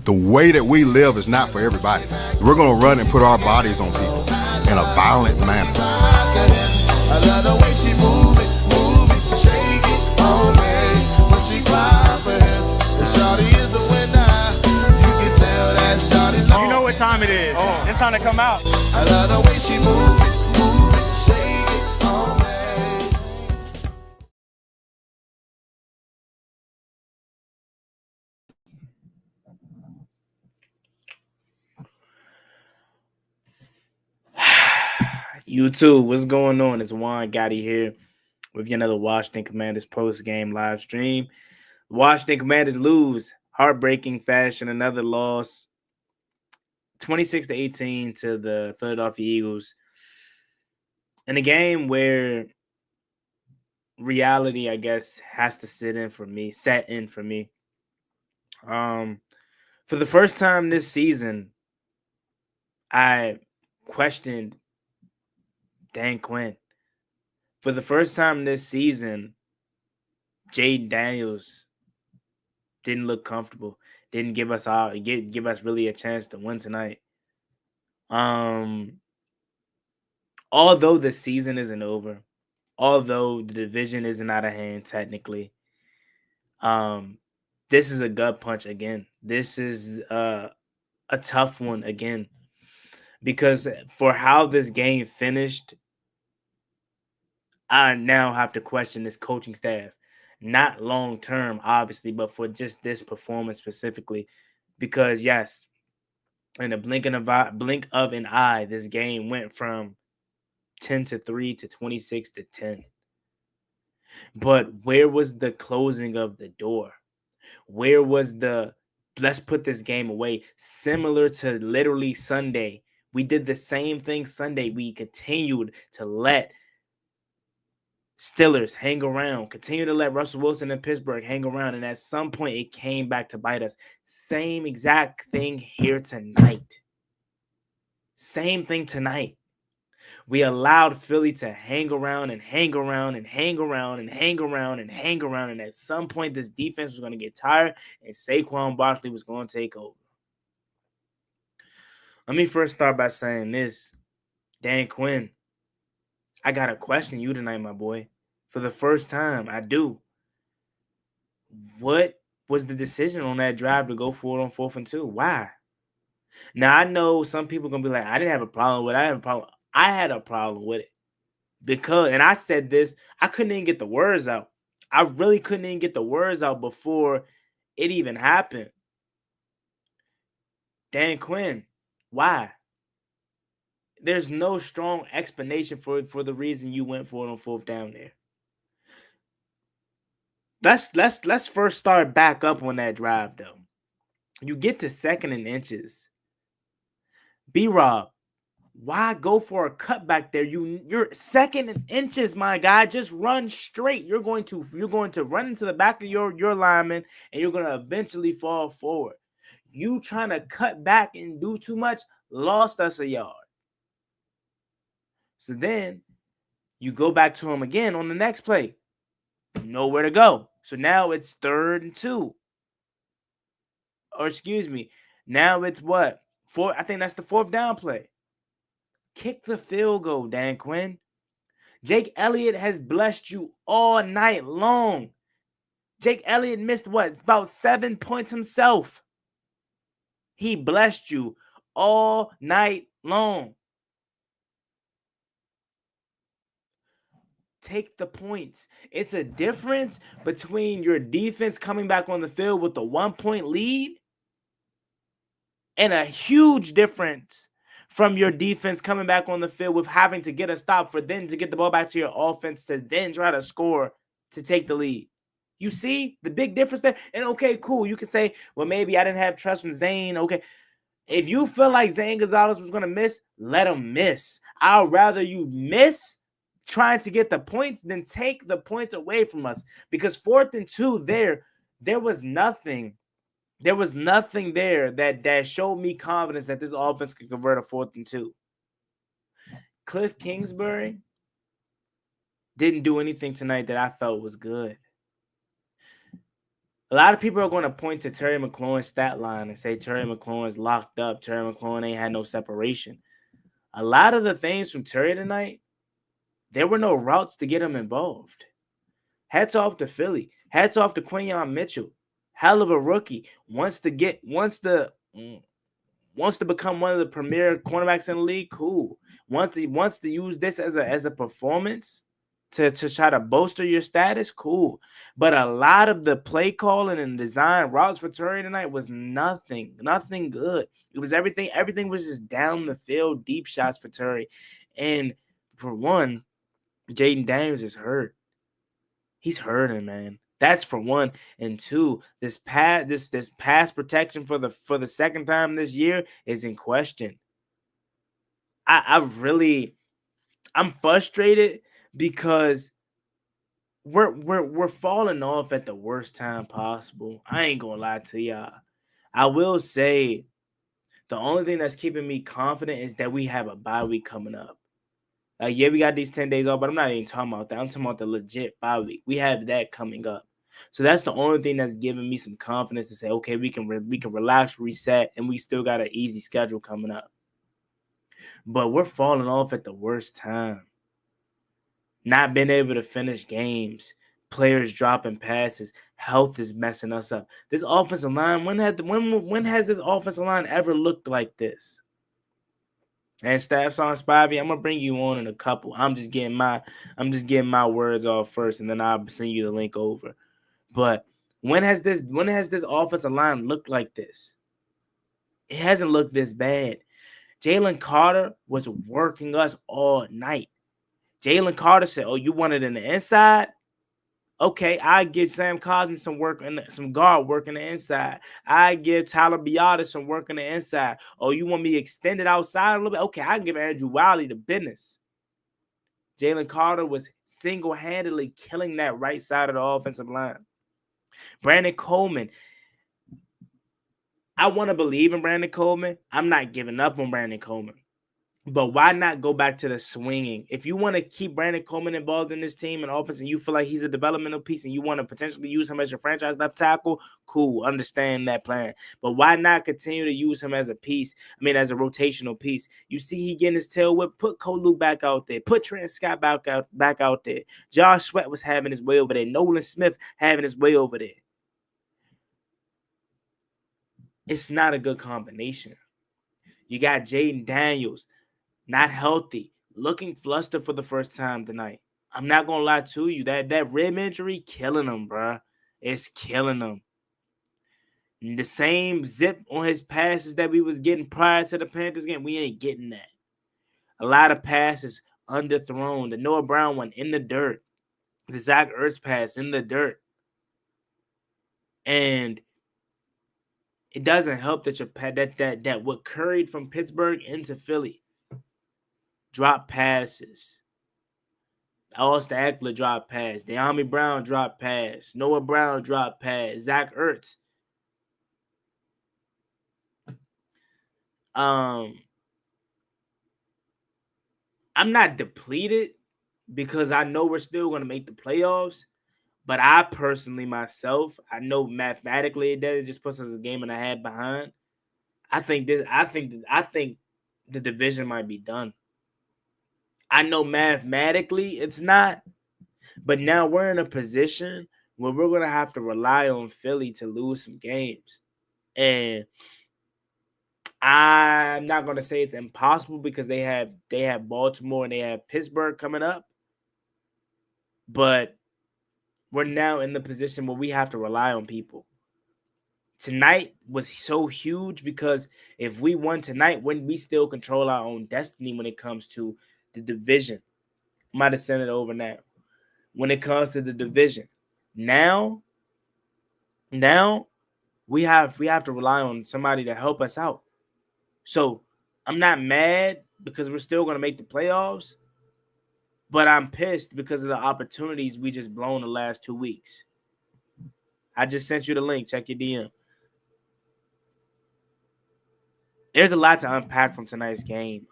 The way that we live is not for everybody. We're going to run and put our bodies on people in a violent manner. I love the way she move it, shake it on me. When she cry for him, the shawty is the winner. You can tell that shawty's You know what time it is. It's time to come out. I love the way she move it, shake it on me. YouTube, what's going on? It's Juan Gotti here with yet another Washington Commanders post-game live stream. Washington Commanders lose, heartbreaking fashion, another loss, 26-18 to the Philadelphia Eagles. In a game where reality, I guess, has to set in for me. For the first time this season, I questioned Dan Quinn. For the first time this season, Jade Daniels didn't look comfortable. Didn't give us really a chance to win tonight. Although the season isn't over, although the division isn't out of hand technically, this is a gut punch again. This is a tough one again, because for how this game finished, I now have to question this coaching staff. Not long term, obviously, but for just this performance specifically. Because yes, in a blink of an eye, this game went from 10-3 to 26-10. But where was the closing of the door? Where was the let's put this game away? Similar to literally Sunday. We did the same thing Sunday. We continued to let Steelers hang around, continue to let Russell Wilson and Pittsburgh hang around, and at some point it came back to bite us. Same exact thing here tonight. Same thing tonight. We allowed Philly to hang around and hang around and hang around and hang around and hang around, and at some point this defense was going to get tired and Saquon Barkley was going to take over. Let me first start by saying this. Dan Quinn, I got to question you tonight, my boy. For the first time, I do. What was the decision on that drive to go for it on 4th and 2? Why? Now, I know some people are going to be like, I didn't have a problem with it. I had a problem with it. Because, and I said this, I couldn't even get the words out. I really couldn't even get the words out before it even happened. Dan Quinn, why? There's no strong explanation for the reason you went for it on 4th down there. Let's first start back up on that drive though. You get to 2nd and inches. B-Rob, why go for a cutback there? You're 2nd and inches, my guy. Just run straight. You're going to run into the back of your lineman, and you're going to eventually fall forward. You trying to cut back and do too much lost us a yard. So then you go back to him again on the next play. Nowhere to go. So now it's 3rd and 2. Or excuse me. Now it's what? I think that's the 4th down play. Kick the field goal, Dan Quinn. Jake Elliott has blessed you all night long. Jake Elliott missed what? About 7 points himself. He blessed you all night long. Take the points. It's a difference between your defense coming back on the field with a 1-point lead and a huge difference from your defense coming back on the field with having to get a stop for then to get the ball back to your offense to then try to score to take the lead. You see the big difference there? And okay, cool. You can say, well, maybe I didn't have trust from Zane. Okay. If you feel like Zane Gonzalez was going to miss, let him miss. I'd rather you miss trying to get the points than take the points away from us. Because 4th and 2 there was nothing. There was nothing there that showed me confidence that this offense could convert a 4th and 2. Cliff Kingsbury didn't do anything tonight that I felt was good. A lot of people are going to point to Terry McLaurin's stat line and say Terry McLaurin's locked up. Terry McLaurin ain't had no separation. A lot of the things from Terry tonight, there were no routes to get him involved. Hats off to Philly. Hats off to Quinyon Mitchell. Hell of a rookie. Wants to become one of the premier cornerbacks in the league. Cool. Wants to use this as a performance to try to bolster your status. Cool. But a lot of the play calling and design routes for Terry tonight was nothing good. It was everything. Everything was just down the field, deep shots for Terry. And for one, Jaden Daniels is hurt. He's hurting, man. That's for one. And two, this pass protection for the second time this year is in question. I'm frustrated because we're falling off at the worst time possible. I ain't gonna lie to y'all. I will say the only thing that's keeping me confident is that we have a bye week coming up. Yeah, we got these 10 days off, but I'm not even talking about that. I'm talking about the legit bye week. We have that coming up. So that's the only thing that's giving me some confidence to say, okay, we can relax, reset, and we still got an easy schedule coming up. But we're falling off at the worst time. Not being able to finish games, players dropping passes, health is messing us up. This offensive line, when has this offensive line ever looked like this? And Staff's on Spivey, I'm gonna bring you on in a couple. I'm just getting my words off first, and then I'll send you the link over. But when has this offensive line looked like this? It hasn't looked this bad. Jalen Carter was working us all night. Jalen Carter said, "Oh, you want it in the inside? Okay, I give Sam Cosmi some guard work in the inside. I give Tyler Biada some work in the inside. Oh, you want me extended outside a little bit? Okay, I can give Andrew Wiley the business." Jalen Carter was single-handedly killing that right side of the offensive line. Brandon Coleman. I want to believe in Brandon Coleman. I'm not giving up on Brandon Coleman. But why not go back to the swinging? If you want to keep Brandon Coleman involved in this team and offense and you feel like he's a developmental piece and you want to potentially use him as your franchise left tackle, cool, understand that plan. But why not continue to use him as a piece? As a rotational piece. You see he getting his tail whipped, put Kolu back out there. Put Trent Scott back out there. Josh Sweat was having his way over there. Nolan Smith having his way over there. It's not a good combination. You got Jaden Daniels, not healthy, looking flustered for the first time tonight. I'm not going to lie to you. That rib injury killing him, bro. It's killing him. And the same zip on his passes that we was getting prior to the Panthers game, we ain't getting that. A lot of passes underthrown. The Noah Brown one in the dirt. The Zach Ertz pass in the dirt. And it doesn't help that that what curried from Pittsburgh into Philly. Drop passes. Austin Eckler drop pass. De'Ami Brown drop pass. Noah Brown drop pass. Zach Ertz. I'm not depleted because I know we're still going to make the playoffs. But I personally, myself, I know mathematically it just puts us a game and a half behind. I think the division might be done. I know mathematically it's not, but now we're in a position where we're gonna have to rely on Philly to lose some games, and I'm not gonna say it's impossible because they have Baltimore and they have Pittsburgh coming up, but we're now in the position where we have to rely on people. Tonight was so huge because if we won tonight, wouldn't we still control our own destiny when it comes to the division? I might have sent it over now. When it comes to the division, now we have to rely on somebody to help us out. So I'm not mad because we're still going to make the playoffs, but I'm pissed because of the opportunities we just blown the last 2 weeks. I just sent you the link. Check your DM. There's a lot to unpack from tonight's game.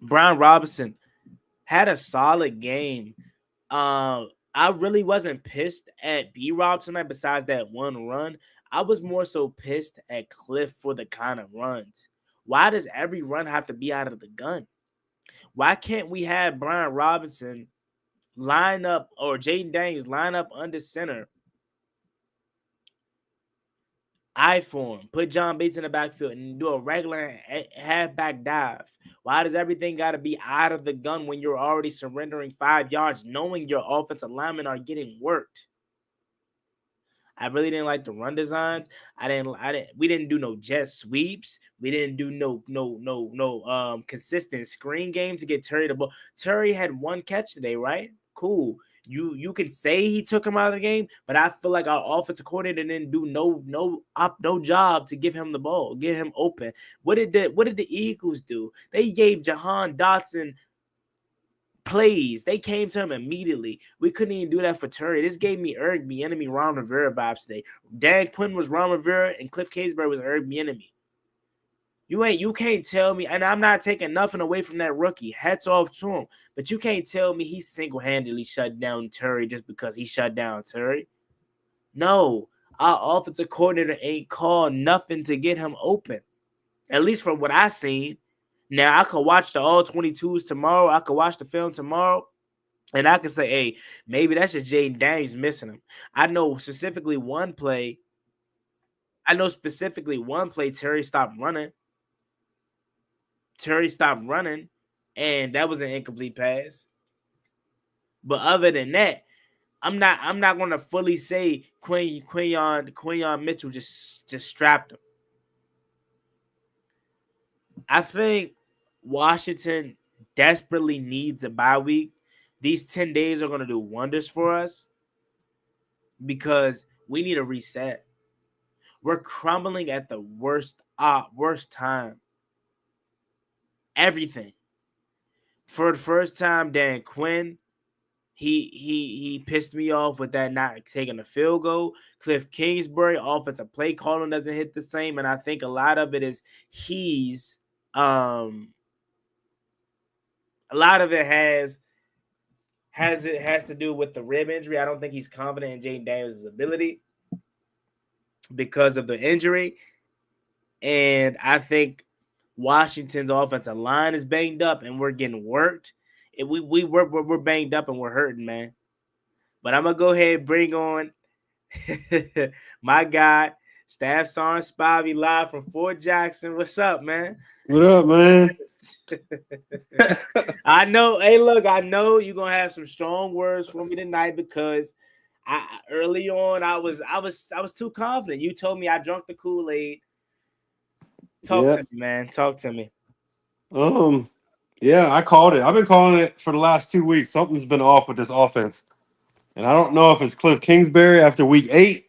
Brian Robinson had a solid game. I really wasn't pissed at B-Rob tonight besides that one run. I was more so pissed at Cliff for the kind of runs. Why does every run have to be out of the gun? Why can't we have Brian Robinson line up or Jaden Daniels line up under center? I form, put John Bates in the backfield and do a regular halfback dive. Why does everything got to be out of the gun when you're already surrendering 5 yards, knowing your offensive linemen are getting worked? I really didn't like the run designs. We didn't do no jet sweeps. We didn't do no consistent screen game to get Terry the ball. Terry had one catch today, right? Cool. You can say he took him out of the game, but I feel like our offensive coordinator didn't do no job to give him the ball, get him open. What did the Eagles do? They gave Jahan Dotson plays. They came to him immediately. We couldn't even do that for Terry. This gave me Eric Bieniemy, Ron Rivera vibes today. Dan Quinn was Ron Rivera and Cliff Kingsbury was Eric Bieniemy. You can't tell me, and I'm not taking nothing away from that rookie. Hats off to him. But you can't tell me he single-handedly shut down Terry just because he shut down Terry. No, our offensive coordinator ain't called nothing to get him open. At least from what I seen. Now, I could watch the all 22s tomorrow. I could watch the film tomorrow. And I could say, hey, maybe that's just Jaden Daniels missing him. I know specifically one play. Terry stopped running. And that was an incomplete pass. But other than that, I'm not gonna fully say Quinyon Mitchell just strapped him. I think Washington desperately needs a bye week. These 10 days are going to do wonders for us because we need a reset. We're crumbling at the worst time. Everything. For the first time, Dan Quinn, he pissed me off with that not taking a field goal. Cliff Kingsbury, offensive play calling doesn't hit the same, and I think a lot of it is a lot of it has to do with the rib injury. I don't think he's confident in Jaden Daniels' ability because of the injury. And I think Washington's offensive line is banged up and we're getting worked. We're banged up and we're hurting, man. But I'm going to go ahead and bring on my guy, Staff Sergeant Spivey, live from Fort Jackson. What's up, man? What up, man? I know. Hey, look, I know you're gonna have some strong words for me tonight because early on I was too confident. You told me I drunk the Kool-Aid. Talk to me, man. Talk to me. Yeah, I called it. I've been calling it for the last 2 weeks. Something's been off with this offense, and I don't know if it's Cliff Kingsbury after week 8,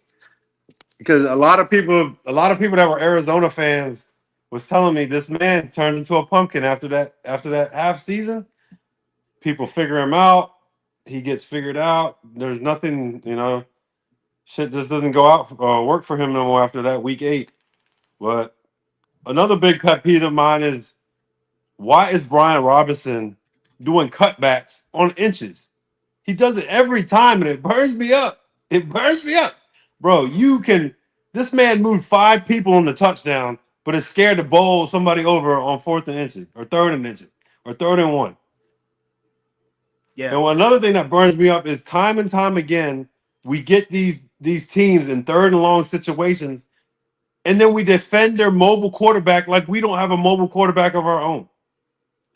because a lot of people that were Arizona fans was telling me this man turned into a pumpkin after that half season. People figure him out. He gets figured out. There's nothing, shit just doesn't go out work for him no more after that week 8. But another big pet peeve of mine is, why is Brian Robinson doing cutbacks on inches? He does it every time, and it burns me up. Bro, this man moved 5 people on the touchdown, but is scared to bowl somebody over on 4th and inches, or 3rd and inches, or 3rd and 1. Yeah. And another thing that burns me up is time and time again, we get these teams in 3rd and long situations, and then we defend their mobile quarterback like we don't have a mobile quarterback of our own.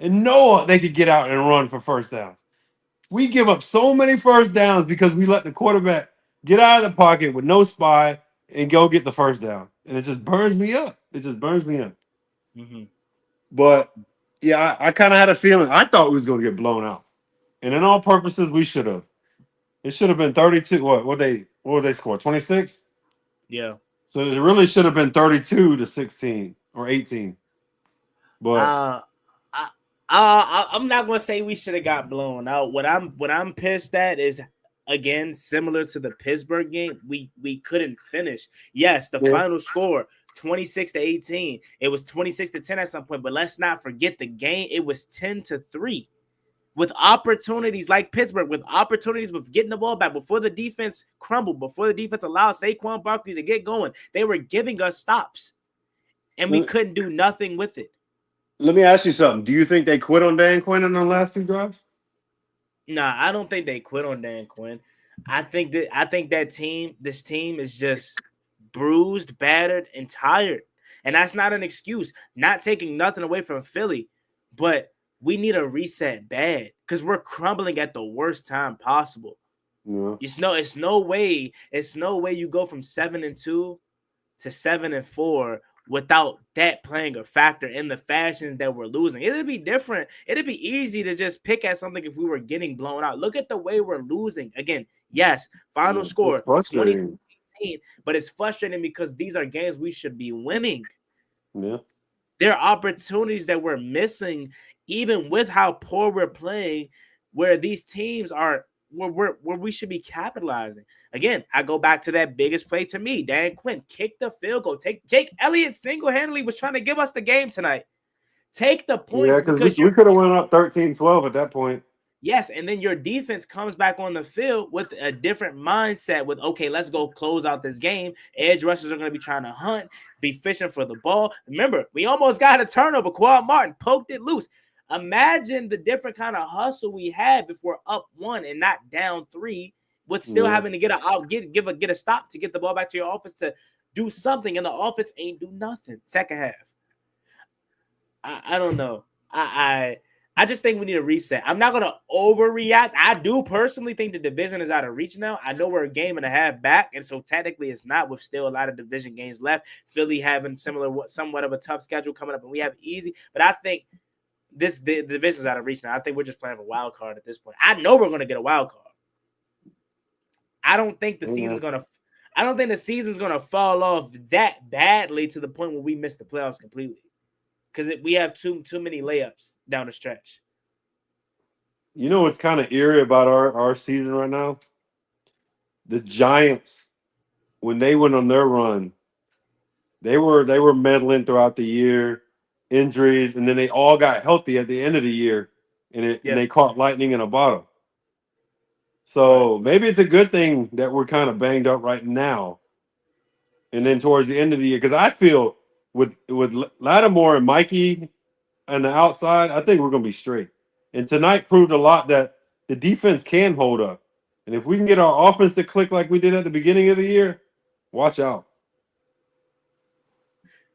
And know they could get out and run for first downs. We give up so many first downs because we let the quarterback get out of the pocket with no spy and go get the first down. And it just burns me up. Mm-hmm. But, yeah, I kind of had a feeling. I thought we was going to get blown out. And in all purposes, we should have. It should have been 32. What would they score? 26? Yeah. So it really should have been 32-16 or 18. But I'm not gonna say we should have got blown out. What I'm pissed at is, again, similar to the Pittsburgh game, we couldn't finish. Yes, the final score 26-18. It was 26-10 at some point, but let's not forget the game. It was 10-3. with opportunities like Pittsburgh, with opportunities with getting the ball back before the defense crumbled, before the defense allowed Saquon Barkley to get going. They were giving us stops, and we couldn't do nothing with it. Let me ask you something. Do you think they quit on Dan Quinn in the last 2 drives? Nah, I don't think they quit on Dan Quinn. I think this team is just bruised, battered, and tired. And that's not an excuse. Not taking nothing away from Philly, but we need a reset bad because we're crumbling at the worst time possible. Yeah. It's no way you go from 7-2 to 7-4 without that playing a factor in the fashions that we're losing. It'd be different. It'd be easy to just pick at something if we were getting blown out. Look at the way we're losing. Again, yes, final score 20-18, but it's frustrating because these are games we should be winning. Yeah. There are opportunities that we're missing, even with how poor we're playing, where these teams are where we should be capitalizing. Again, I go back to that biggest play to me. Dan Quinn kicked the field goal. Jake Elliott single-handedly was trying to give us the game tonight. Take the points. Yeah, because we could have went up 13-12 at that point. Yes, and then your defense comes back on the field with a different mindset with, okay, let's go close out this game. Edge rushers are going to be trying to hunt, be fishing for the ball. Remember, we almost got a turnover. Quad Martin poked it loose. Imagine the different kind of hustle we have if we're up 1 and not down 3, with still having to get a stop to get the ball back to your offense to do something, and the offense ain't do nothing. Second half, I don't know. I just think we need a reset. I'm not gonna overreact. I do personally think the division is out of reach now. I know we're a game and a half back, and so technically it's not, with still a lot of division games left. Philly having somewhat of a tough schedule coming up, and we have easy. But I think the division's out of reach now. I think we're just playing for a wild card at this point. I know we're gonna get a wild card. I don't think the season's gonna fall off that badly to the point where we miss the playoffs completely, because we have too many layups down the stretch. You know what's kind of eerie about our season right now? The Giants, when they went on their run, they were meddling throughout the year, injuries, and then they all got healthy at the end of the year, and they caught lightning in a bottle. So maybe it's a good thing that we're kind of banged up right now, and then towards the end of the year, because I feel with Lattimore and Mikey on the outside, I think we're going to be straight. And tonight proved a lot that the defense can hold up. And if we can get our offense to click like we did at the beginning of the year, watch out.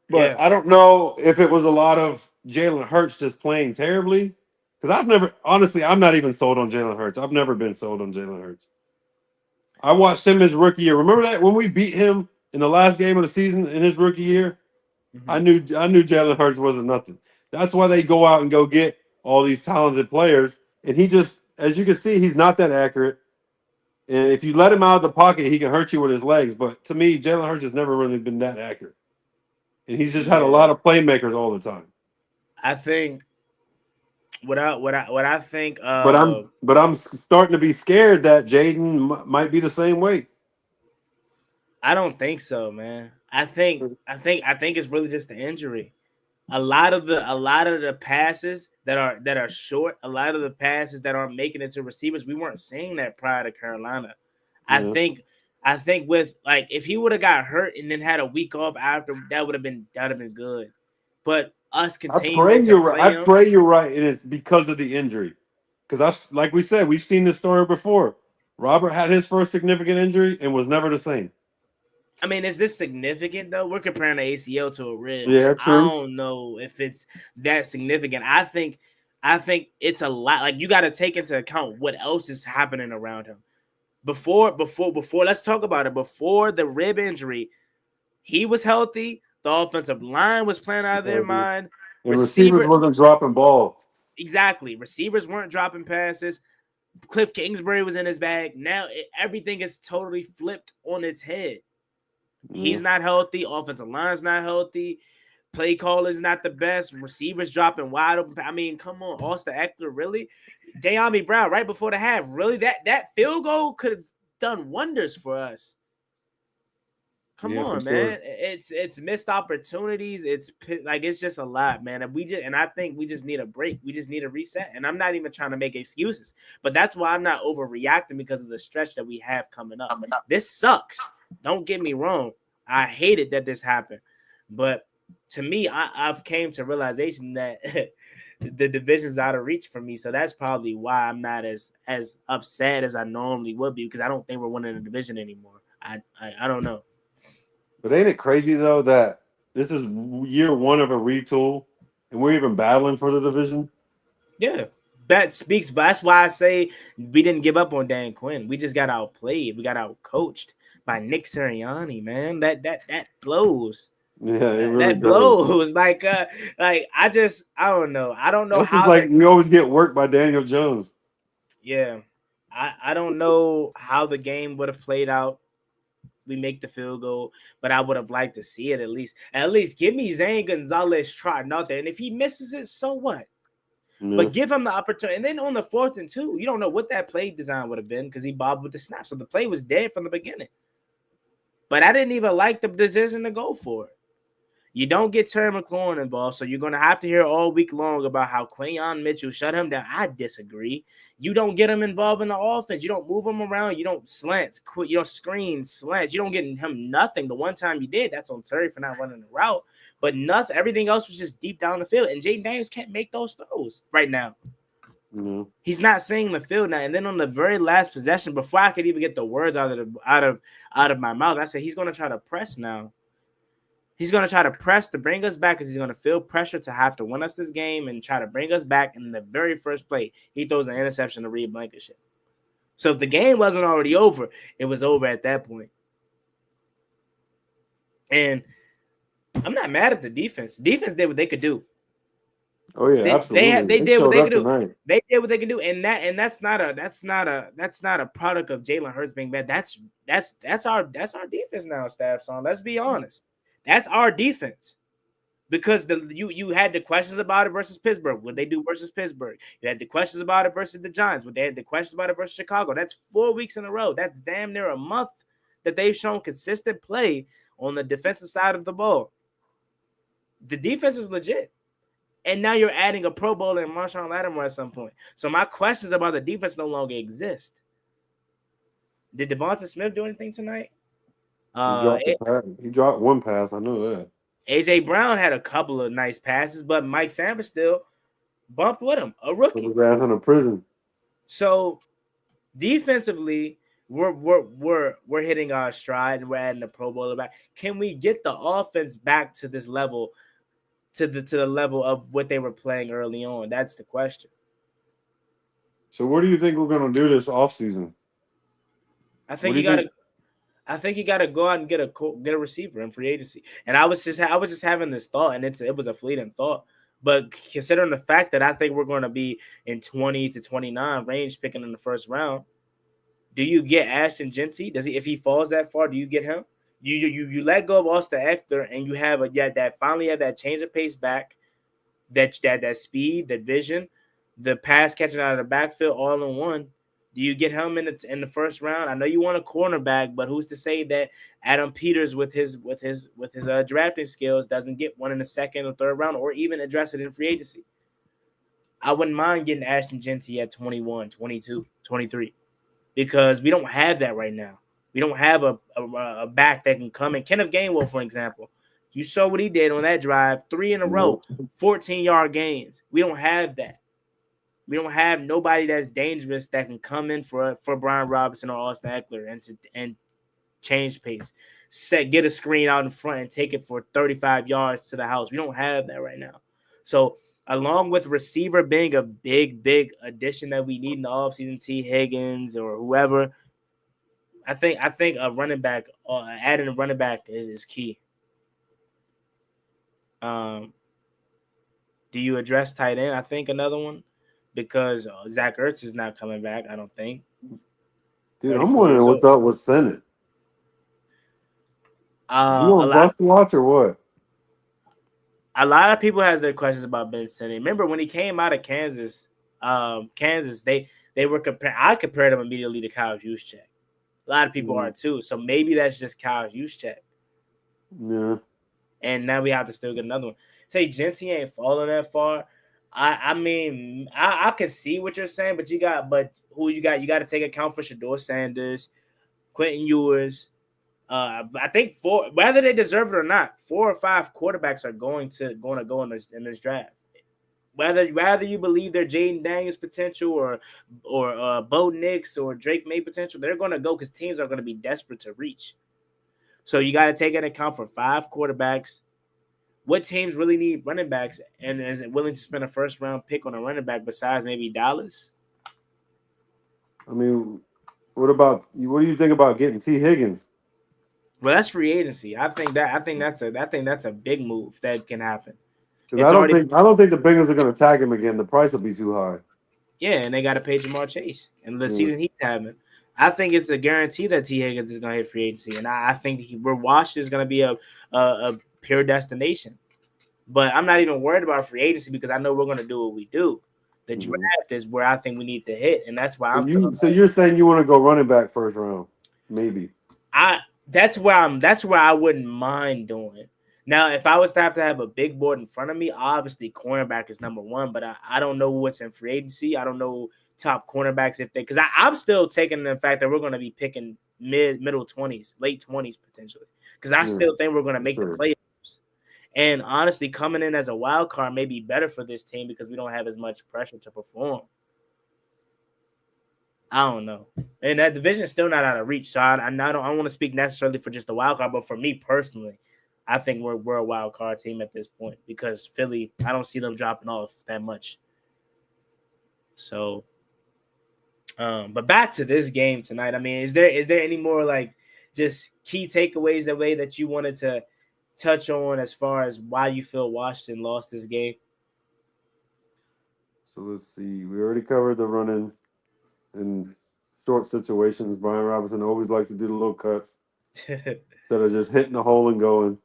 But I don't know if it was a lot of Jalen Hurts just playing terribly. Because I'm not even sold on Jalen Hurts. I've never been sold on Jalen Hurts. I watched him his rookie year. Remember that when we beat him in the last game of the season in his rookie year? Mm-hmm. I knew Jalen Hurts wasn't nothing. That's why they go out and go get all these talented players. And he just, as you can see, he's not that accurate. And if you let him out of the pocket, he can hurt you with his legs. But to me, Jalen Hurts has never really been that accurate. And he's just had a lot of playmakers all the time. I think what I think. But I'm starting to be scared that Jaden might be the same way. I don't think so, man. I think it's really just the injury. A lot of the passes that are short, a lot of the passes that aren't making it to receivers, we weren't seeing that prior to Carolina. Yeah. I think with, like, if he would have got hurt and then had a week off after, that would have been good. But us continuing I pray you're right, and it's because of the injury. Because like we said, we've seen this story before. Robert had his first significant injury and was never the same. I mean, is this significant, though? We're comparing the ACL to a rib. Yeah, true. I don't know if it's that significant. I think it's a lot. Like, you got to take into account what else is happening around him. Before, let's talk about it. Before the rib injury, he was healthy. The offensive line was playing out of their mind. And receivers wasn't dropping balls. Exactly. Receivers weren't dropping passes. Cliff Kingsbury was in his bag. Now everything is totally flipped on its head. He's not healthy. Offensive line's not healthy. Play call is not the best. Receivers dropping wide open. I mean, come on. Austin Eckler, really? De'Ami Brown right before the half. Really? That field goal could have done wonders for us. Come Yeah, for on, sure. man. It's missed opportunities. It's just a lot, man. And I think we just need a break. We just need a reset. And I'm not even trying to make excuses, but that's why I'm not overreacting because of the stretch that we have coming up. This sucks. Don't get me wrong. I hated that this happened, but to me, I've came to realization that the division's out of reach for me. So that's probably why I'm not as upset as I normally would be, because I don't think we're winning the division anymore. I don't know. But ain't it crazy though that this is year one of a retool, and we're even battling for the division? Yeah, that speaks. That's why I say we didn't give up on Dan Quinn. We just got outplayed. We got outcoached by Nick Sirianni. Man, that blows. Yeah, it really That does. blows. Like I don't know. I don't know This is how like the we always get worked by Daniel Jones. yeah. I don't know how the game would have played out. We make the field goal, but I would have liked to see it at least. At least give me Zane Gonzalez trotting out there, and if he misses it, so what? Yeah. But give him the opportunity. And then on the 4th and 2, you don't know what that play design would have been because he bobbed with the snap. So the play was dead from the beginning. But I didn't even like the decision to go for it. You don't get Terry McLaurin involved, so you're going to have to hear all week long about how Quayon Mitchell shut him down. I disagree. You don't get him involved in the offense. You don't move him around. You don't slants, you don't screen slants. You don't get him nothing. The one time you did, that's on Terry for not running the route. But nothing. Everything else was just deep down the field. And Jaden Daniels can't make those throws right now. Mm-hmm. He's not seeing the field now. And then on the very last possession, before I could even get the words out of my mouth, I said he's going to try to press now. He's going to try to press to bring us back because he's going to feel pressure to have to win us this game and try to bring us back. In the very first play, he throws an interception to Reed Blankenship. So if the game wasn't already over, it was over at that point. And I'm not mad at the defense. Defense did what they could do. Oh yeah, absolutely. They did what showed they up could do. tonight. They did what they could do, and that's not a product of Jalen Hurts being bad. That's our defense now, staff son. Let's be honest. That's our defense. Because you had the questions about it versus Pittsburgh. What they do versus Pittsburgh. You had the questions about it versus the Giants. What they had the questions about it versus Chicago. That's 4 weeks in a row. That's damn near a month that they've shown consistent play on the defensive side of the ball. The defense is legit. And now you're adding a Pro Bowler and Marshawn Lattimore at some point. So my questions about the defense no longer exist. Did Devonta Smith do anything tonight? He dropped one pass. I know that. AJ Brown had a couple of nice passes, but Mike Sanders still bumped with him, a rookie. Put his ass in a prison. So defensively, we're hitting our stride and we're adding the Pro Bowler back. Can we get the offense back to this level, to the level of what they were playing early on? That's the question. So what do you think we're gonna do this offseason? I think you gotta go out and get a receiver in free agency. And I was just having this thought, and it was a fleeting thought. But considering the fact that I think we're going to be in 20 to 29 range picking in the first round, do you get Ashton Genty? If he falls that far, do you get him? You let go of Austin Eckler, and you have that change of pace back, that speed, that vision, the pass catching out of the backfield all in one. Do you get him in the first round? I know you want a cornerback, but who's to say that Adam Peters with his drafting skills doesn't get one in the second or third round, or even address it in free agency? I wouldn't mind getting Ashton Genty at 21, 22, 23, because we don't have that right now. We don't have a back that can come in. Kenneth Gainwell, for example. You saw what he did on that drive, 3 in a row, 14-yard gains. We don't have that. We don't have nobody that's dangerous that can come in for Brian Robinson or Austin Eckler and change pace, get a screen out in front and take it for 35 yards to the house. We don't have that right now. So along with receiver being a big addition that we need in the offseason, T. Higgins or whoever, I think a running back, adding a running back is key. Do you address tight end? I think another one. Because Zach Ertz is not coming back, I don't think. Dude, I'm wondering what's up with Senate. Is he on bust watch or what? A lot of people has their questions about Ben Simmons. Remember when he came out of Kansas, they were comparing. I compared him immediately to Kyle Juszczyk. A lot of people are too. So maybe that's just Kyle Juszczyk. Yeah. And now we have to still get another one. Say Genty ain't falling that far. I mean, I can see what you're saying, but who you got? You got to take account for Shador Sanders, Quentin Ewers. I think whether they deserve it or not, 4 or 5 quarterbacks are going to go in this draft. Whether you believe they're Jaden Daniels potential or Bo Nix or Drake May potential, they're going to go because teams are going to be desperate to reach. So you got to take into account for 5 quarterbacks. What teams really need running backs and is willing to spend a first round pick on a running back besides maybe Dallas? I mean, what do you think about getting T. Higgins? Well, that's free agency. I think that's a big move that can happen. Because It's I don't already think the Bengals are going to tag him again. The price will be too high. Yeah, and they got to pay Jamar Chase and the Yeah. season he's having. I think it's a guarantee that T. Higgins is going to hit free agency, and I think where Washington is going to be a pure destination. But I'm not even worried about free agency because I know we're going to do what we do. The draft is where I think we need to hit, and that's why So you're saying you want to go running back first round, maybe? That's where I wouldn't mind doing it. Now, if I was to have a big board in front of me, obviously cornerback is number one, but I don't know what's in free agency. I don't know top cornerbacks because I'm still taking the fact that we're going to be picking middle 20s, late 20s potentially because I still think we're going to make the playoffs. And honestly, coming in as a wild card may be better for this team because we don't have as much pressure to perform. I don't know. And that division is still not out of reach. So I don't want to speak necessarily for just the wild card, but for me personally, I think we're a wild card team at this point because Philly, I don't see them dropping off that much. So, but back to this game tonight. I mean, is there any more like just key takeaways the way that you wanted to touch on as far as why you feel Washington lost this game? So let's see. We already covered the running in short situations. Brian Robinson always likes to do the little cuts instead of just hitting the hole and going.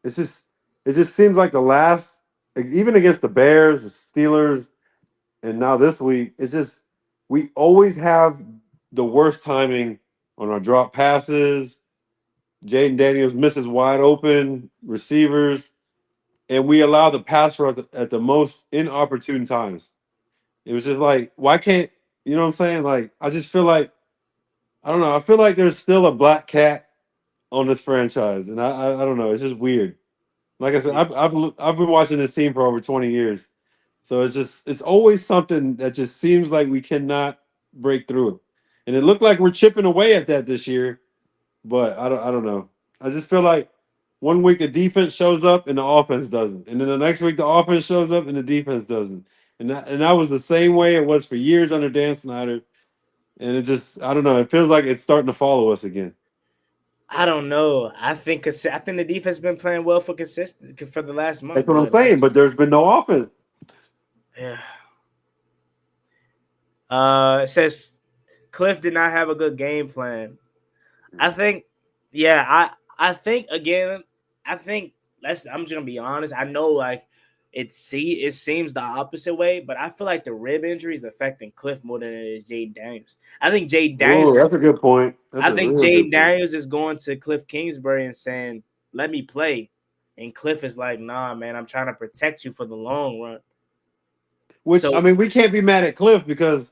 It just seems like the last, even against the Bears, the Steelers, and now this week, we always have the worst timing on our drop passes. Jaden Daniels misses wide open receivers, and we allow the pass rush at the most inopportune times. It was just like, why can't, you know what I'm saying? Like, I just feel like, I don't know. I feel like there's still a black cat on this franchise, and I don't know. It's just weird. Like I said, I've been watching this team for over 20 years, so it's always something that just seems like we cannot break through it, and it looked like we're chipping away at that this year, but I don't know. I just feel like one week the defense shows up and the offense doesn't, and then the next week the offense shows up and the defense doesn't, and that was the same way it was for years under Dan Snyder, and I don't know. It feels like it's starting to follow us again. I don't know. I think the defense has been playing well for the last month. That's what I'm saying, but there's been no offense. Yeah. It says Cliff did not have a good game plan. I think, I think again. I'm just gonna be honest. I know like it seems the opposite way, but I feel like the rib injury is affecting Cliff more than it is Jaden Daniels. I think Jaden Daniels. That's a good point. I think Jaden Daniels is going to Cliff Kingsbury and saying, "Let me play," and Cliff is like, "Nah, man, I'm trying to protect you for the long run." I mean, we can't be mad at Cliff because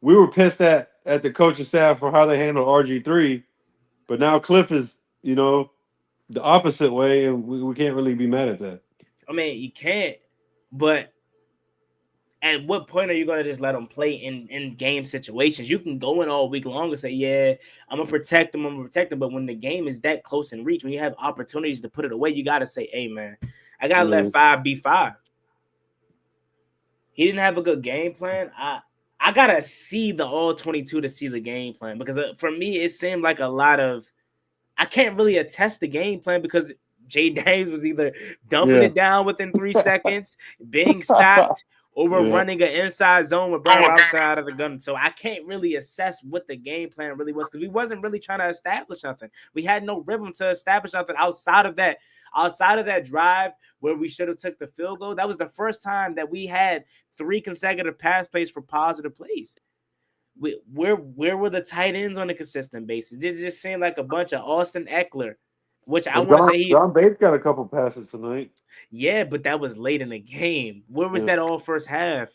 we were pissed at the coaching staff for how they handled RG3, but now Cliff is, the opposite way, and we can't really be mad at that. I mean, you can't, but at what point are you going to just let them play in game situations? You can go in all week long and say, yeah, I'm going to protect them. But when the game is that close in reach, when you have opportunities to put it away, you got to say, hey, man, I got to let 5 be 5. He didn't have a good game plan. I got to see the all-22 to see the game plan because for me, it seemed like a lot of – I can't really attest the game plan because Jay Daniels was either dumping it down within 3 seconds, being sacked, or we're running an inside zone with Brian Robinson out of the gun. So I can't really assess what the game plan really was because we wasn't really trying to establish something. We had no rhythm to establish something outside of that drive where we should have took the field goal. That was the first time that we had 3 consecutive pass plays for positive plays. Where were the tight ends on a consistent basis? It just seemed like a bunch of Austin Eckler, which I Well, want to say John Bates got a couple passes tonight. yeah, but that was late in the game. Where was that all first half?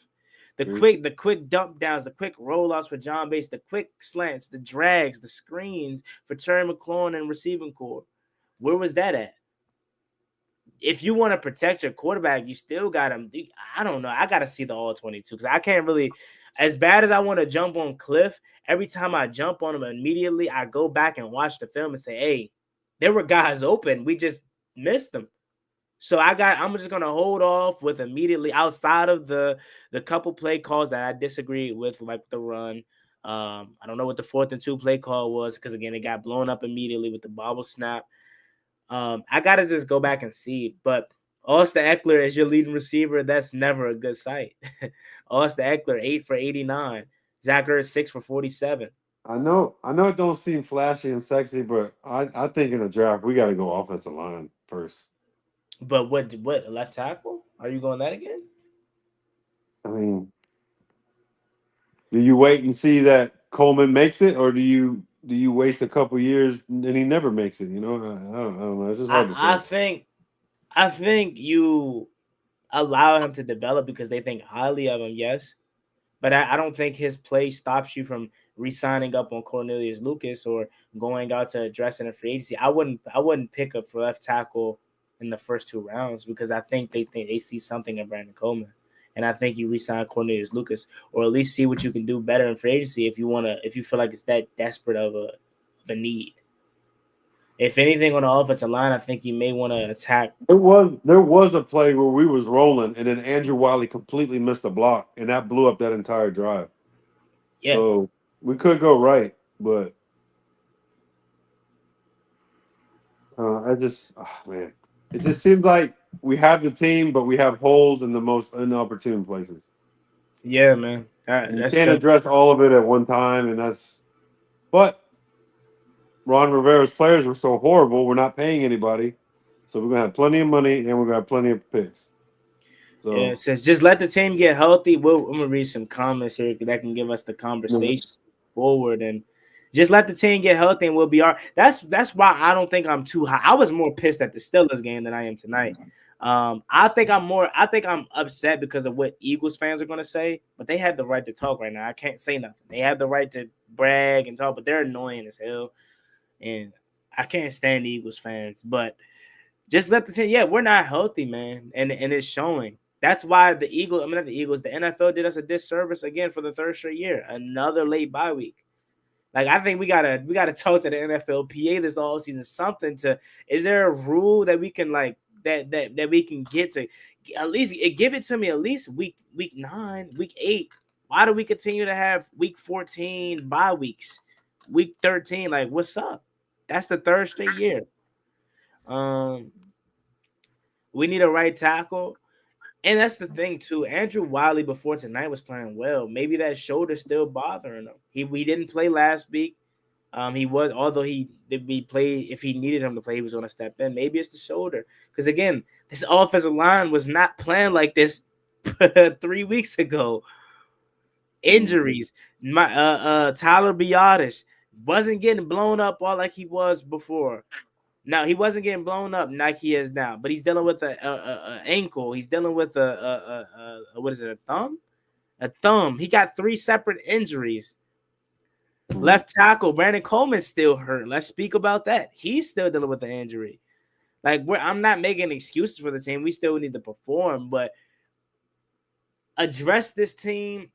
The True. quick dump downs, the quick rollouts for John Bates, the quick slants, the drags, the screens for Terry McLaurin and receiving core. Where was that at? If you want to protect your quarterback, you still got him. I don't know. I got to see the all 22 because I can't really, as bad as I want to jump on Cliff, every time I jump on him immediately, I go back and watch the film and say, hey, there were guys open. We just missed them. So I'm just gonna hold off with immediately outside of the couple play calls that I disagree with, like the run. I don't know what the 4th and 2 play call was because again it got blown up immediately with the bobble snap. I gotta just go back and see. But Austin Eckler as your leading receiver, that's never a good sight. Austin Eckler 8 for 89, Zach Ertz 6 for 47. I know it don't seem flashy and sexy, but I think in the draft we got to go offensive line first. But what left tackle? Are you going that again? I mean, do you wait and see that Coleman makes it, or do you waste a couple years and he never makes it? You know, I don't know. It's just hard to say. I think you allow him to develop because they think highly of him, yes. But I don't think his play stops you from re-signing up on Cornelius Lucas or going out to address in a free agency. I wouldn't pick up for left tackle in the first 2 rounds because I think they see something in Brandon Coleman. And I think you re-sign Cornelius Lucas or at least see what you can do better in free agency if you feel like it's that desperate of a need. If anything on the offensive line, I think you may want to attack. There was a play where we was rolling and then Andrew Wiley completely missed a block and that blew up that entire drive. Yeah. So we could go right, but man, it just seems like we have the team, but we have holes in the most inopportune places. Yeah, man. You can't address all of it at one time, and but Ron Rivera's players were so horrible, we're not paying anybody. So we're going to have plenty of money, and we're going to have plenty of picks. So, yeah, it says just let the team get healthy. I'm going to read some comments here that can give us the conversation forward. And just let the team get healthy, and we'll be all right. That's why I don't think I'm too high. I was more pissed at the Steelers game than I am tonight. I think I'm upset because of what Eagles fans are going to say, but they have the right to talk right now. I can't say nothing. They have the right to brag and talk, but they're annoying as hell. And I can't stand the Eagles fans, but just let the team. Yeah, we're not healthy, man, and it's showing. That's why the NFL did us a disservice again for the 3rd straight year. Another late bye week. Like I think we gotta talk to the NFLPA this offseason. Something to. Is there a rule that we can like that we can get to at least give it to me at least week 9, week 8? Why do we continue to have week 14 bye weeks? Week 13, like what's up? That's the 3rd straight year. We need a right tackle. And that's the thing, too. Andrew Wiley before tonight was playing well. Maybe that shoulder's still bothering him. We didn't play last week. Although he did be play, if he needed him to play, he was going to step in. Maybe it's the shoulder. Because, again, this offensive line was not playing like this 3 weeks ago. Injuries. Tyler Biadasz wasn't getting blown up all like he was before. Now he wasn't getting blown up like he is now, but he's dealing with a ankle. He's dealing with what is it? A thumb? A thumb. He got 3 separate injuries. Left tackle Brandon Coleman's still hurt. Let's speak about that. He's still dealing with the injury. Like I'm not making excuses for the team. We still need to perform, but address this team.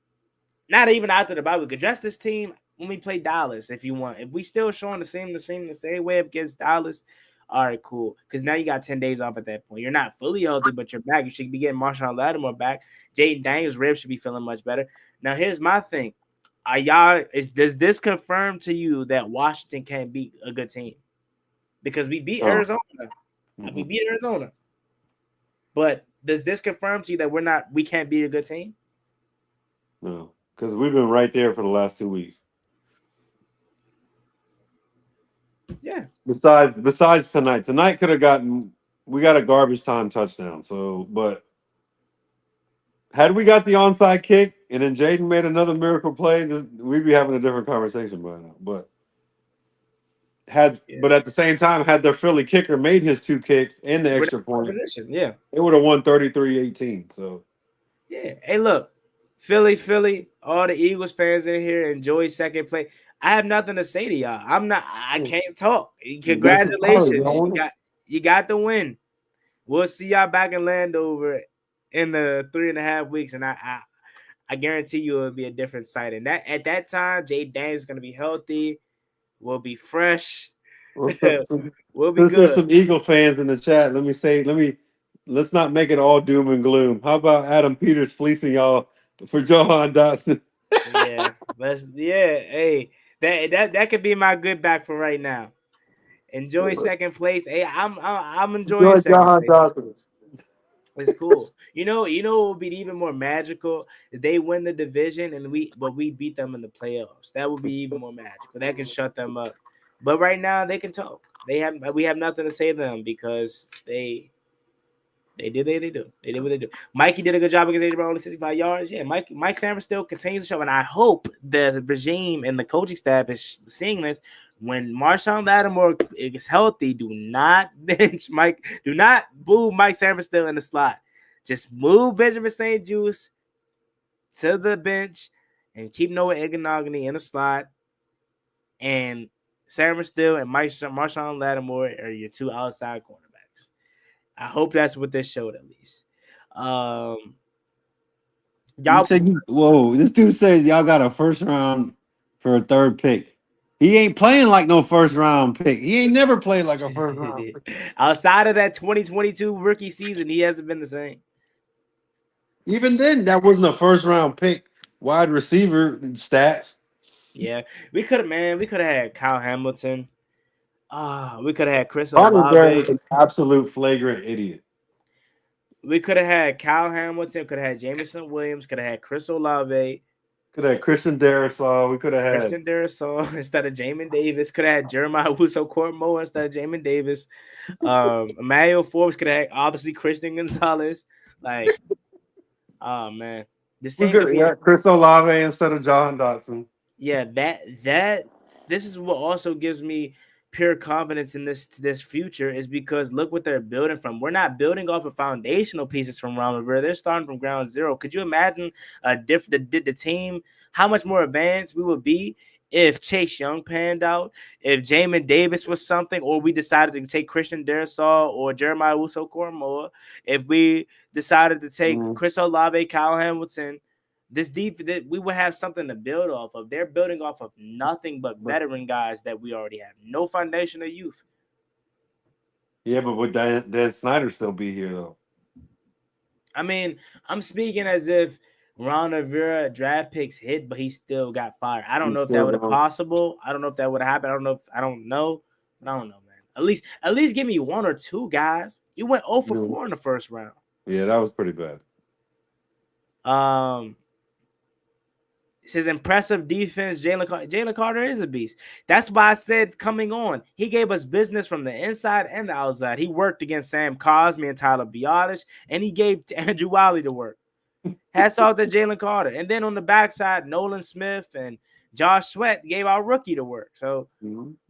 Not even after the bye week. Address this team when we play Dallas, if you want. If we still showing the same way against Dallas, all right, cool. Because now you got 10 days off at that point. You're not fully healthy, but you're back. You should be getting Marshawn Lattimore back. Jaden Daniels' ribs should be feeling much better. Now, here's my thing. Does this confirm to you that Washington can't beat a good team? Because we beat Arizona. We beat Arizona. But does this confirm to you that we can't beat a good team? No. Because we've been right there for the last 2 weeks. Yeah. Besides tonight. Tonight we got a garbage time touchdown. So, but had we got the onside kick, and then Jaden made another miracle play, we'd be having a different conversation by now. But Yeah. at the same time, had their Philly kicker made his 2 kicks and the We're extra in point, position. Yeah. it would have won 33-18. So Yeah. Hey, look, Philly, all the Eagles fans in here enjoy second place. I have nothing to say to y'all. I can't talk. that's the power, Congratulations. You got the win. We'll see y'all back in Landover in the 3.5 weeks, and I guarantee you it'll be a different sight. And that at that time, Jay Daniels is gonna be healthy. We'll be fresh. We'll be Since there's good. some Eagle fans in the chat, let's not make it all doom and gloom. How about Adam Peters fleecing y'all for Johan Dotson? Yeah, Hey, that could be my good back for right now. Enjoy second place. Hey, I'm enjoying Enjoy second Johan place. Dotson. It's cool. What would be even more magical? If they win the division and we beat them in the playoffs. That would be even more magical. That can shut them up. But right now they can talk. We have nothing to say to them because they did what they do. Mikey did a good job against AJ Brown, only 65 yards. Yeah, Mike Sanford still continues to show, and I hope the regime and the coaching staff is seeing this. When Marshawn Lattimore is healthy, do not bench Mike. Do not move Mike Sanford still in the slot. Just move Benjamin St. Juice to the bench and keep Noah Ignogany in the slot. And Sanford still and Marshawn Lattimore are your 2 outside cornerbacks. I hope that's what this showed at least. Whoa, this dude says y'all got a first round for a third pick. He ain't playing like no first round pick. He ain't never played like a first round pick. Outside of that 2022 rookie season, he hasn't been the same. Even then, that wasn't a first round pick wide receiver stats. Yeah, we could have had Kyle Hamilton. We could have had Chris Barney Olave. an absolute flagrant idiot. We could have had Kyle Hamilton. Could have had Jameson Williams. Could have had Chris Olave. Could have had Christian Darrisaw. We could have had Christian Darrisaw instead of Jamin Davis. Could have had Jeremiah Wuso-Cormo instead of Jamin Davis. Emmanuel Forbes could have had obviously Christian Gonzalez. Like, oh man, this thing could be Chris Olave instead of John Dotson. Yeah, this is what also gives me pure confidence in this future is because look what they're building from. We're not building off of foundational pieces from Ron Rivera. They're starting from ground zero. Could you imagine the team, how much more advanced we would be if Chase Young panned out, if Jamin Davis was something, or we decided to take Christian Darrisaw or Jeremiah Wuso-Cormo, if we decided to take Chris Olave, Kyle Hamilton. We would have something to build off of. They're building off of nothing but veteran guys that we already have. No foundation of youth. Yeah, but would Dan Snyder still be here though? I mean, I'm speaking as if Ron Rivera draft picks hit, but he still got fired. I don't know if that would have possible. I don't know if that would have happened. I don't know, man. At least give me 1 or 2 guys. You went 0 for 4 in the first round. Yeah, that was pretty bad. It says impressive defense. Jalen Carter is a beast. That's why I said coming on, he gave us business from the inside and the outside. He worked against Sam Cosmi and Tyler Biadasz, and he gave Andrew Wiley to work. Hats off to Jalen Carter. And then on the backside, Nolan Smith and Josh Sweat gave our rookie to work. So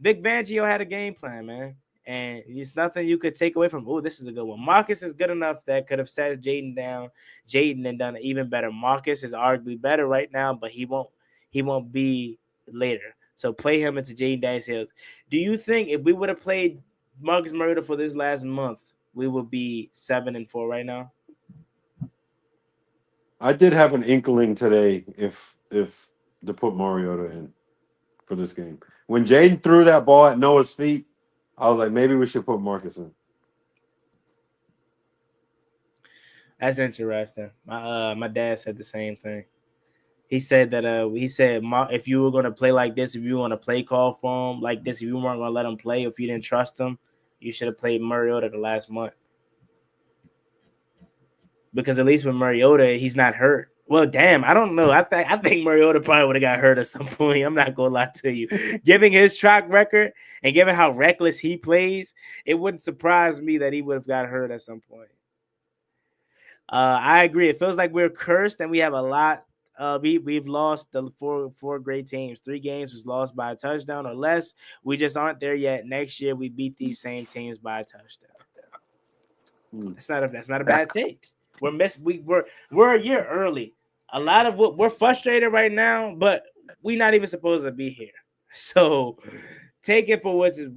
Vic Fangio had a game plan, man. And it's nothing you could take away from. Oh, this is a good one. Marcus is good enough that could have sat Jaden down. Jaden and done it even better. Marcus is arguably better right now, but he won't be later. So play him into Jaden Daniels. Do you think if we would have played Marcus Mariota for this last month, we would be 7-4 right now? I did have an inkling today if to put Mariota in for this game. When Jaden threw that ball at Noah's feet, I was like, maybe we should put Marcus in. That's interesting. My dad said the same thing. He said that if you were going to play like this, if you want to play call for him like this, if you weren't going to let him play, if you didn't trust him, you should have played Mariota the last month. Because at least with Mariota, he's not hurt. Well, damn, I don't know. I think Mariota probably would have got hurt at some point. I'm not gonna lie to you. Given his track record and given how reckless he plays, it wouldn't surprise me that he would have got hurt at some point. I agree. It feels like we're cursed and we have a lot we've lost the four great teams. 3 games was lost by a touchdown or less. We just aren't there yet. Next year we beat these same teams by a touchdown. That's not a bad take. We're a year early. A lot of what we're frustrated right now, but we're not even supposed to be here. So take it for what's it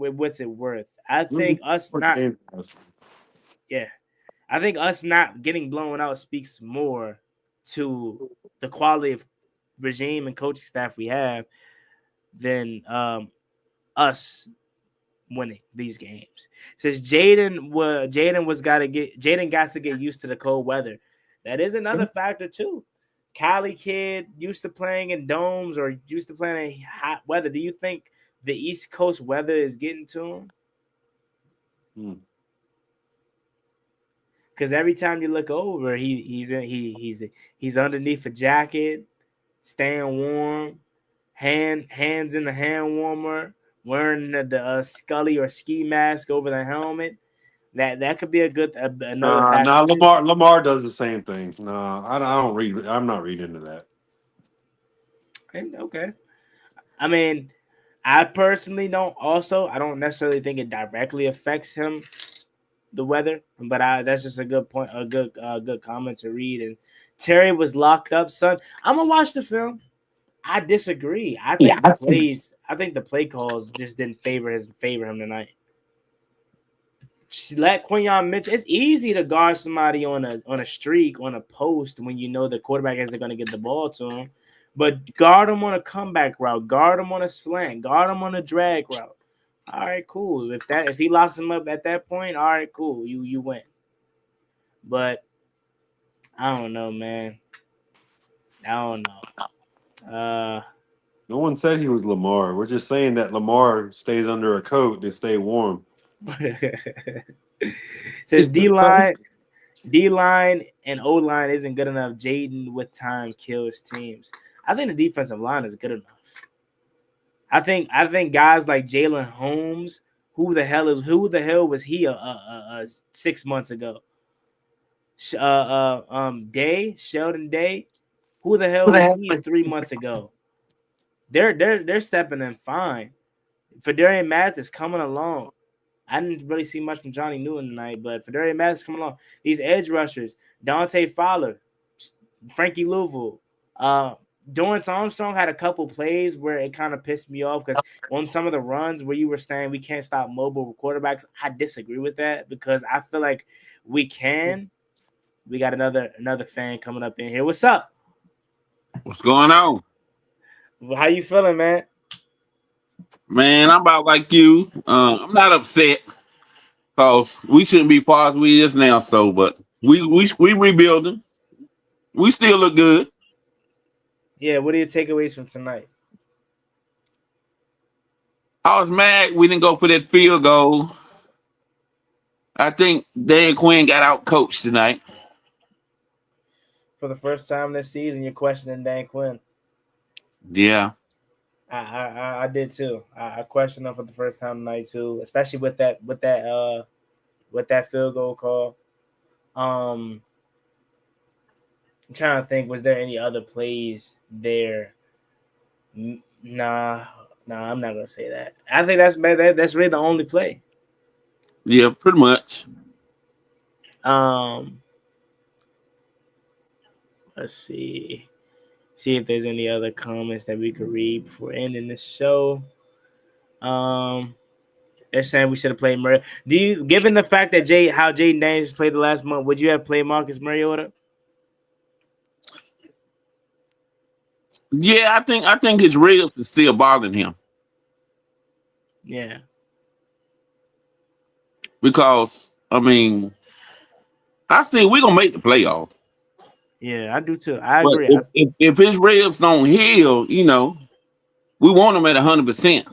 worth. I think us not getting blown out speaks more to the quality of regime and coaching staff we have than us winning these games. Says Jaden got to get used to the cold weather. That is another factor too. Cali kid used to playing in domes or used to playing in hot weather. Do you think the East Coast weather is getting to him? Because every time you look over, he's underneath a jacket, staying warm, hands in the hand warmer, wearing the Scully or ski mask over the helmet. That could be another factor. Lamar does the same thing. No, I don't read. I'm not reading into that. Okay. I mean, I personally don't. Also, I don't necessarily think it directly affects him, the weather, but that's just a good point, a good comment to read. And Terry was locked up, son. I'm gonna watch the film. I disagree. I think the play calls just didn't favor him tonight. Just let Quinyon Mitchell. It's easy to guard somebody on a streak, on a post, when you know the quarterback isn't going to get the ball to him. But guard him on a comeback route, guard him on a slant, guard him on a drag route. All right, cool. If he locks him up at that point, all right, cool. You win. But I don't know, man. I don't know. No one said he was Lamar. We're just saying that Lamar stays under a coat to stay warm. Says D-line and O-line isn't good enough. Jaden with time kills teams. I think the defensive line is good enough. I think guys like Jalen Holmes, who the hell was he 6 months ago? Sheldon Day, who the hell was he 3 months ago? They're stepping in fine. Fedarian Mathis coming along. I didn't really see much from Johnny Newton tonight, but Fedarian Mathis coming along. These edge rushers, Dante Fowler, Frankie Louisville, Dorrance Armstrong had a couple plays where it kind of pissed me off because on some of the runs where you were saying we can't stop mobile quarterbacks, I disagree with that because I feel like we can. We got another fan coming up in here. What's up? What's going on? How you feeling, man? Man, I'm about like you. I'm not upset because we shouldn't be far as we is now. So, but we rebuilding. We still look good. Yeah, what are your takeaways from tonight? I was mad we didn't go for that field goal. I think Dan Quinn got out coached tonight. For the first time this season, you're questioning Dan Quinn. Yeah. I did too. I questioned him for the first time tonight too, especially with that field goal call. I'm trying to think, was there any other plays there? Nah, I'm not gonna say that. I think that's really the only play. Yeah, pretty much. Let's see if there's any other comments that we could read before ending the show. They're saying we should have played Murray. Given the fact that how Jaden Daniels played the last month, would you have played Marcus Mariota? Yeah, I think his ribs is still bothering him. Yeah. Because I see we're gonna make the playoff. Yeah, I do too. I agree. If his ribs don't heal, we want him at 100%.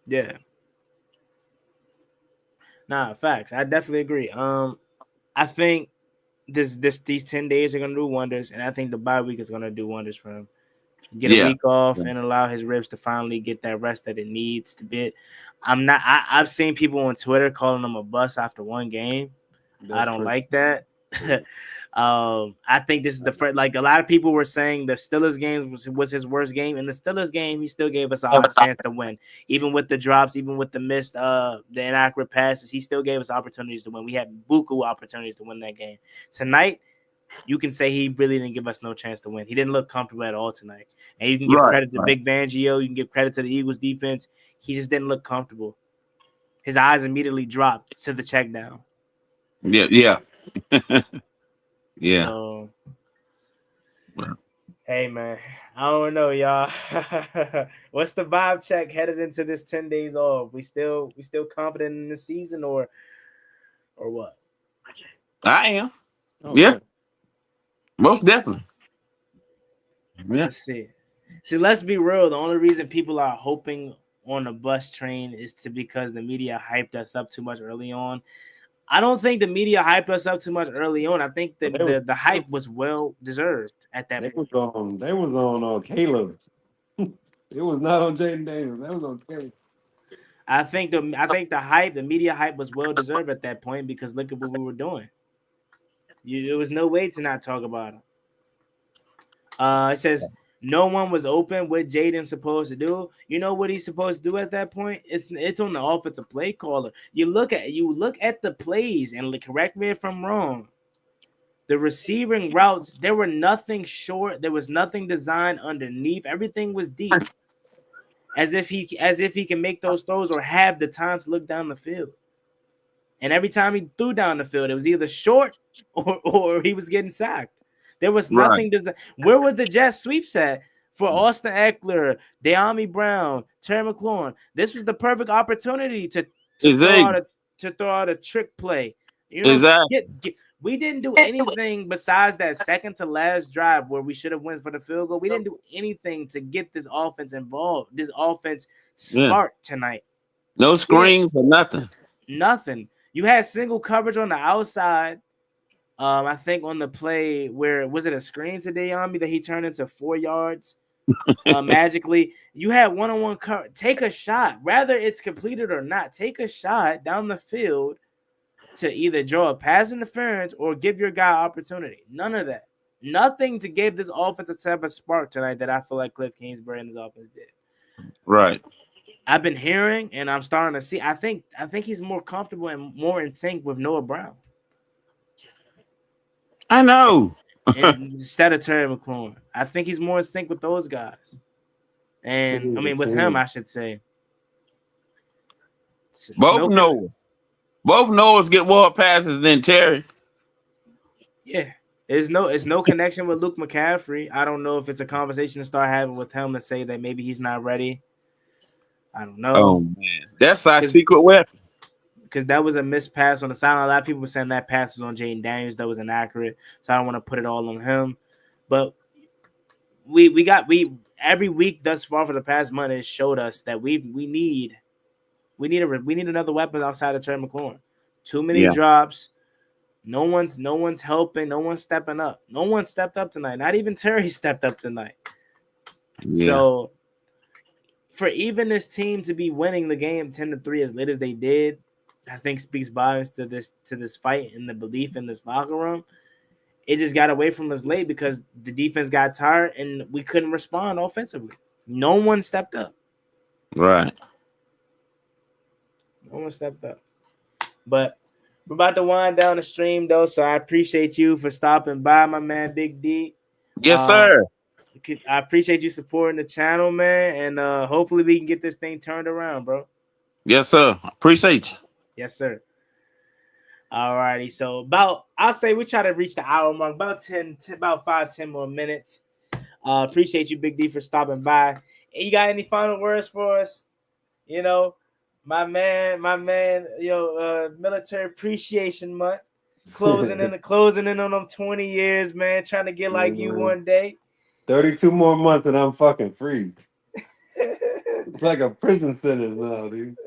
Yeah. Nah, facts. I definitely agree. I think these 10 days are gonna do wonders, and I think the bye week is gonna do wonders for him. Get a week off and allow his ribs to finally get that rest that it needs to get. I've seen people on Twitter calling him a bust after one game. I don't like that. I think this is the first. Like a lot of people were saying, the Steelers game was his worst game. In the Steelers game, he still gave us a chance to win, even with the drops, even with the missed, the inaccurate passes. He still gave us opportunities to win. We had buku opportunities to win that game. Tonight, you can say he really didn't give us no chance to win. He didn't look comfortable at all tonight. And you can give credit to Big Fangio. You can give credit to the Eagles defense. He just didn't look comfortable. His eyes immediately dropped to the check down. Yeah. Yeah. So, hey man, I don't know, y'all. What's the vibe check headed into this 10 days off? We still confident in the season or what? I am. Okay. Yeah. Most definitely. Yeah. Let's see. Let's be real. The only reason people are hoping on a bus train is because the media hyped us up too much early on. I don't think the media hyped us up too much early on. I think the hype was well deserved at that point. They was on Caleb. It was not on Jaden Daniels. That was on Caleb. I think the hype, the media hype, was well deserved at that point because look at what we were doing. There was no way to not talk about him. It says no one was open. What Jaden supposed to do? You know what he's supposed to do at that point? It's on the offensive play caller. You look at the plays and correct me if I'm wrong. The receiving routes, there were nothing short. There was nothing designed underneath. Everything was deep. As if he can make those throws or have the time to look down the field. And every time he threw down the field, it was either short or he was getting sacked. There was nothing designed. Where were the jet sweeps at for Austin Eckler, De'Ami Brown, Terry McLaurin? This was the perfect opportunity to throw out a trick play. You know, we didn't do anything besides that second to last drive where we should have went for the field goal. We didn't do anything to get this offense involved. This offense sparked tonight. No screens or nothing. Nothing. You had single coverage on the outside. I think on the play where was it a screen to De'Ami that he turned into 4 yards magically. You had one-on-one cover. Take a shot. Whether it's completed or not, take a shot down the field to either draw a pass interference or give your guy opportunity. None of that. Nothing to give this offense a type of spark tonight that I feel like Cliff Kingsbury and his offense did. Right. I've been hearing and I'm starting to see. I think he's more comfortable and more in sync with Noah Brown. I know. Instead of Terry McLaurin. I think he's more in sync with those guys. And I mean with him, I should say. Both Noahs get more passes than Terry. Yeah. It's no connection with Luke McCaffrey. I don't know if it's a conversation to start having with him to say that maybe he's not ready. I don't know. Oh man, that's our secret weapon. Because that was a missed pass on the sideline. A lot of people were saying that pass was on Jaden Daniels. That was inaccurate. So I don't want to put it all on him. But we every week thus far for the past month has showed us that we need another weapon outside of Terry McLaurin. Too many drops. No one's helping. No one's stepping up. No one stepped up tonight. Not even Terry stepped up tonight. Yeah. So for even this team to be winning the game 10-3 as late as they did, I think speaks volumes to this fight and the belief in this locker room. It just got away from us late because the defense got tired and we couldn't respond offensively. No one stepped up. Right. No one stepped up. But we're about to wind down the stream, though, so I appreciate you for stopping by, my man, Big D. Yes, sir. I appreciate you supporting the channel, man, and hopefully we can get this thing turned around, bro. Yes, sir. Appreciate you. Yes, sir. All righty. So I'll say we try to reach the hour mark, about 5-10 more minutes. Appreciate you, Big D, for stopping by. And you got any final words for us? You know, my man, Military Appreciation Month. Closing in on them 20 years, man. Trying to get like you one day. 32 more months and I'm fucking free. It's like a prison sentence now, dude.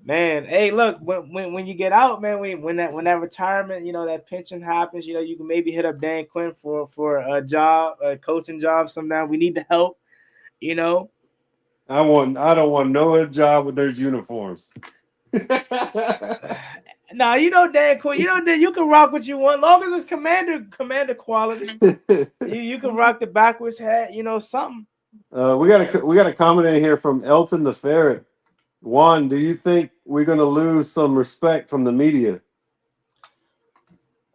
Man, hey, look, when you get out, man, when that retirement, that pension happens, you can maybe hit up Dan Quinn for a job, a coaching job sometime. We need the help, I don't want no job with those uniforms. Nah, you know Dan Quinn. You know that you can rock what you want, long as it's commander quality. You can rock the backwards hat. You know something. we got a comment in here from Elton the Ferret. Juan, do you think we're gonna lose some respect from the media?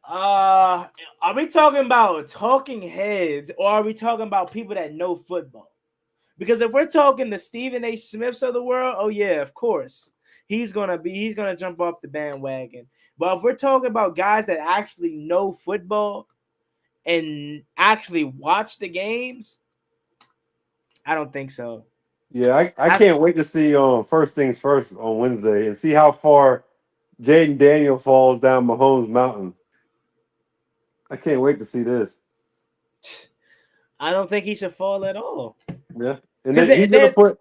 Are we talking about talking heads or are we talking about people that know football? Because if we're talking the Stephen A. Smiths of the world, oh yeah, of course. He's gonna jump off the bandwagon. But if we're talking about guys that actually know football and actually watch the games, I don't think so. Yeah, I can't wait to see First Things First on Wednesday and see how far Jaden Daniel falls down Mahomes Mountain. I can't wait to see this. I don't think he should fall at all. Yeah, and then he's gonna put.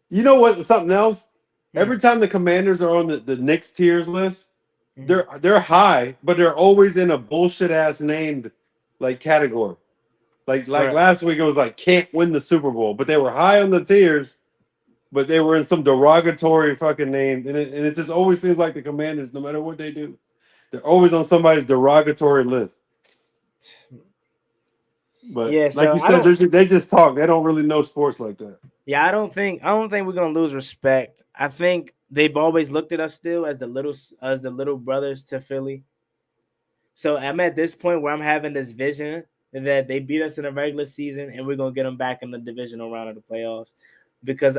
You know what? Something else. Every time the Commanders are on the Knicks tiers list, they're high, but they're always in a bullshit ass named like category. Like last week it was like can't win the Super Bowl, but they were high on the tiers, but they were in some derogatory fucking name, and it just always seems like the Commanders, no matter what they do, they're always on somebody's derogatory list. But yeah, like so you said, they just talk. They don't really know sports like that. Yeah, I don't think we're gonna lose respect. I think they've always looked at us still as the little brothers to Philly. So I'm at this point where I'm having this vision that they beat us in the regular season and we're gonna get them back in the divisional round of the playoffs. Because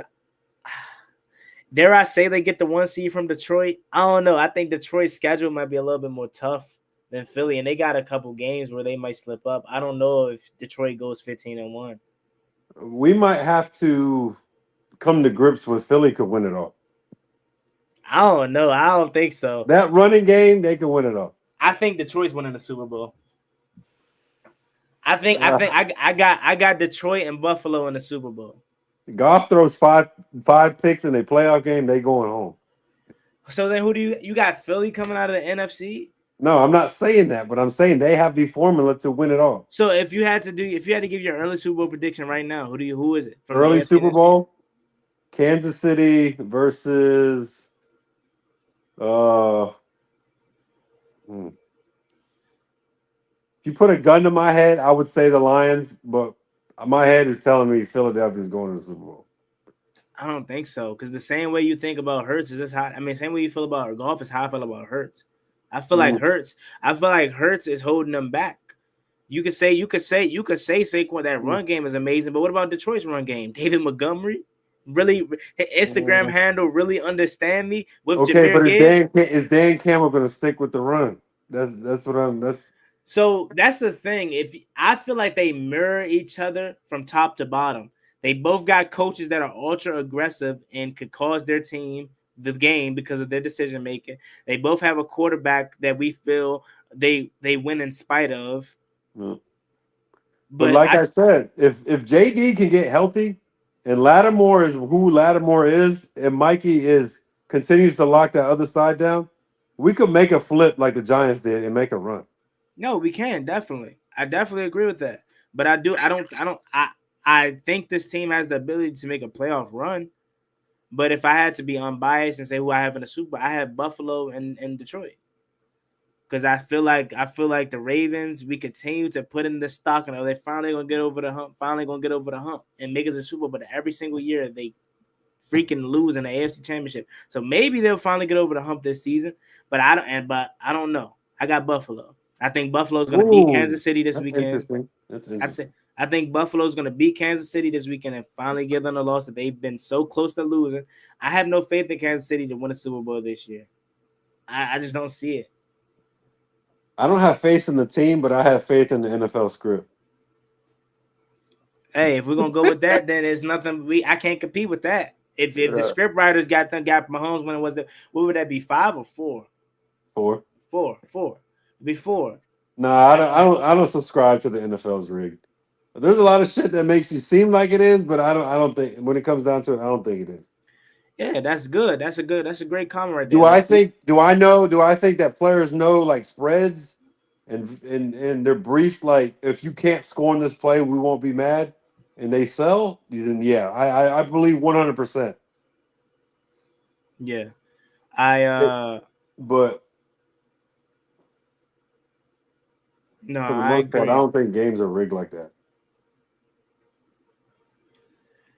dare I say they get the 1 seed from Detroit? I don't know. I think Detroit's schedule might be a little bit more tough than Philly, and they got a couple games where they might slip up. I don't know if Detroit goes 15-1. We might have to come to grips with Philly could win it all. I don't know. I don't think so. That running game, they can win it all. I think Detroit's winning the Super Bowl. I got Detroit and Buffalo in the Super Bowl. Goff throws five picks in a playoff game, they going home. So then who do you got Philly coming out of the NFC? No, I'm not saying that, but I'm saying they have the formula to win it all. So if you had to give your early Super Bowl prediction right now, who is it? Early Super Bowl? Kansas City versus if you put a gun to my head, I would say the Lions, but my head is telling me Philadelphia is going to the Super Bowl. I don't think so, because the same way you think about Hurts is just how same way you feel about golf is how I feel about Hurts. I feel like Hurts is holding them back. You could say Saquon, that run game is amazing, but what about Detroit's run game? David Montgomery? Really, Instagram handle really understand me with okay, Jahmyr but is Dan Campbell going to stick with the run? So that's the thing. If I feel like they mirror each other from top to bottom, they both got coaches that are ultra aggressive and could cause their team the game because of their decision making. They both have a quarterback that we feel they win in spite of. Yeah. But like I said, if JD can get healthy and Lattimore is who Lattimore is, and Mikey continues to lock that other side down, we could make a flip like the Giants did and make a run. No, we can definitely. I definitely agree with that. But I think this team has the ability to make a playoff run. But if I had to be unbiased and say who I have in the Super Bowl, I have Buffalo and Detroit. Because I feel like the Ravens, we continue to put in the stock and they're finally gonna get over the hump, and make it a Super Bowl. But every single year they freaking lose in the AFC Championship. So maybe they'll finally get over the hump this season. But I don't know. I got Buffalo. I think Buffalo's gonna beat Kansas City this weekend. That's interesting. I think Buffalo's gonna beat Kansas City this weekend and finally give them a loss that they've been so close to losing. I have no faith in Kansas City to win a Super Bowl this year. I just don't see it. I don't have faith in the team, but I have faith in the NFL script. Hey, if we're gonna go with that, then there's nothing I can't compete with that. If the script writers got Mahomes winning, what would that be? 5 or 4? 4. 4. It'd be 4. Nah, I don't subscribe to the NFL's rigged. There's a lot of shit that makes you seem like it is, but I don't think when it comes down to it, I don't think it is. Yeah, that's good. That's a great comment right there. Do I think that players know like spreads and they're briefed like if you can't score in this play, we won't be mad, and they sell? Then yeah, I believe 100%. Yeah. But No, For the I most part, I agree. don't think games are rigged like that.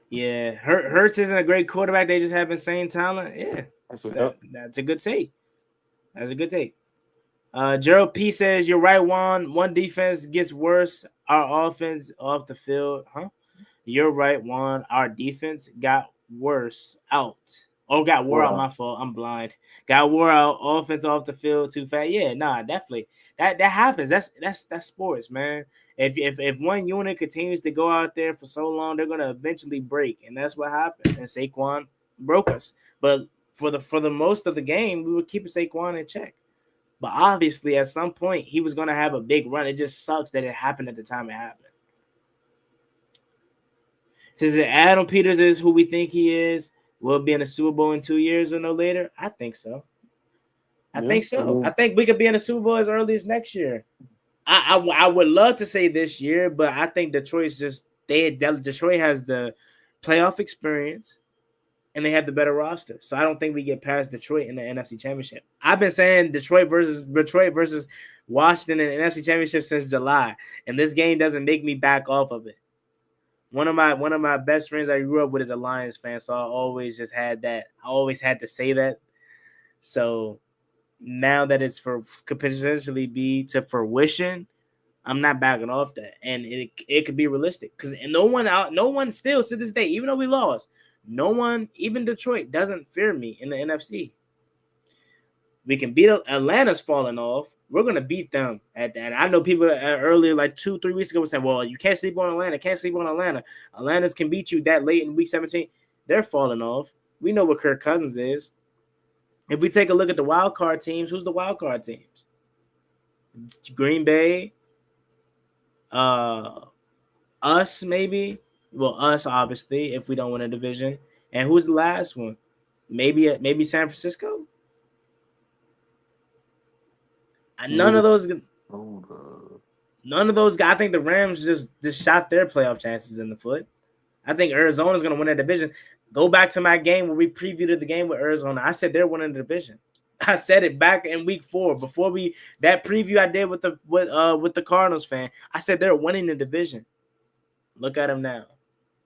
Yeah, Hurts isn't a great quarterback. They just have insane talent. Yeah, So, yep. that's a good take. That's a good take. Gerald P says you're right, Juan. One defense gets worse. Our offense off the field, huh? You're right, Juan. Our defense got worse out. Oh, got wore out. Wow. My fault. I'm blind. Got wore out. Offense off the field too fast. Yeah, nah, definitely. That happens. That's sports, man. If one unit continues to go out there for so long, they're gonna eventually break, and that's what happened. And Saquon broke us. But for the most of the game, we were keeping Saquon in check. But obviously, at some point, he was gonna have a big run. It just sucks that it happened at the time it happened. Says that Adam Peters is who we think he is, will be in the Super Bowl in 2 years or no later. I think so. I think so. I think we could be in the Super Bowl as early as next year. I would love to say this year, but I think Detroit has the playoff experience and they have the better roster. So I don't think we get past Detroit in the NFC Championship. I've been saying Detroit versus Washington in the NFC Championship since July, and this game doesn't make me back off of it. One of my best friends I grew up with is a Lions fan, so I always just had that. I always had to say that. So now that it's could potentially be to fruition, I'm not backing off that, and it could be realistic because no one still to this day, even though we lost, no one, even Detroit, doesn't fear me in the NFC. We can beat Atlanta's falling off. We're gonna beat them at that. I know people earlier, like 2-3 weeks ago, were saying, "Well, you can't sleep on Atlanta. Can't sleep on Atlanta. Atlanta's can beat you that late in week 17." They're falling off. We know what Kirk Cousins is. If we take a look at the wild card teams, who's the wild card teams? Green Bay, us maybe. Well, us obviously if we don't win a division. And who's the last one? Maybe San Francisco. None of those guys. I think the Rams just shot their playoff chances in the foot. I think Arizona's going to win that division. Go back to my game where we previewed the game with Arizona. I said they're winning the division. I said it back in week 4 before that preview I did with the Cardinals fan. I said they're winning the division. Look at them now.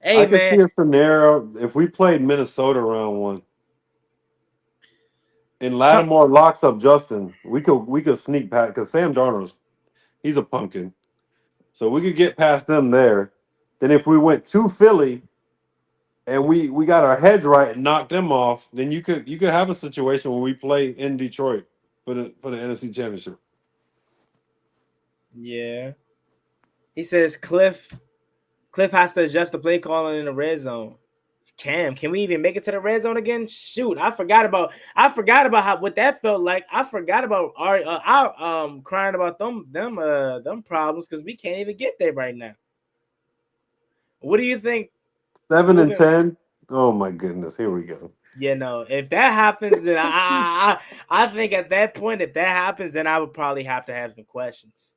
Hey, I can see a scenario if we played Minnesota round 1. And Lattimore locks up Justin. We could sneak past because Sam Darnold, he's a pumpkin. So we could get past them there. Then if we went to Philly and we got our heads right and knocked them off, then you could have a situation where we play in Detroit for the NFC Championship. Yeah. He says Cliff has to adjust the play calling in the red zone. Can we even make it to the red zone again? Shoot, I forgot about what that felt like. I forgot about our crying about them problems because we can't even get there right now. What do you think? 7-10. Oh my goodness, here we go. Yeah, no. If that happens, then I think at that point, if that happens, then I would probably have to have some questions.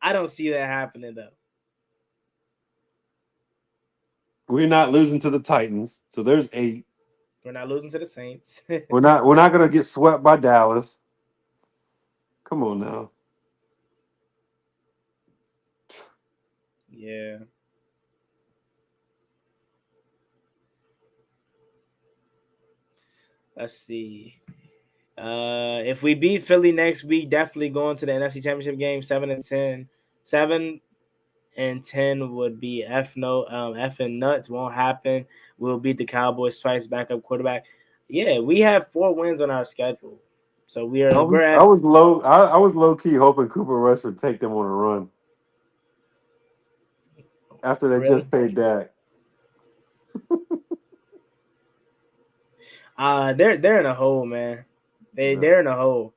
I don't see that happening though. We're not losing to the Titans, so there's 8. We're not losing to the Saints. We're not gonna get swept by Dallas. Come on now. Yeah. Let's see. If we beat Philly next week, definitely going to the NFC Championship game. 7-10. 7-10 would be F and nuts. Won't happen. We'll beat the Cowboys twice. Backup quarterback. Yeah, we have 4 wins on our schedule, so I was low key hoping Cooper Rush would take them on a run after they just paid Dak. They're in a hole, man. They're in a hole.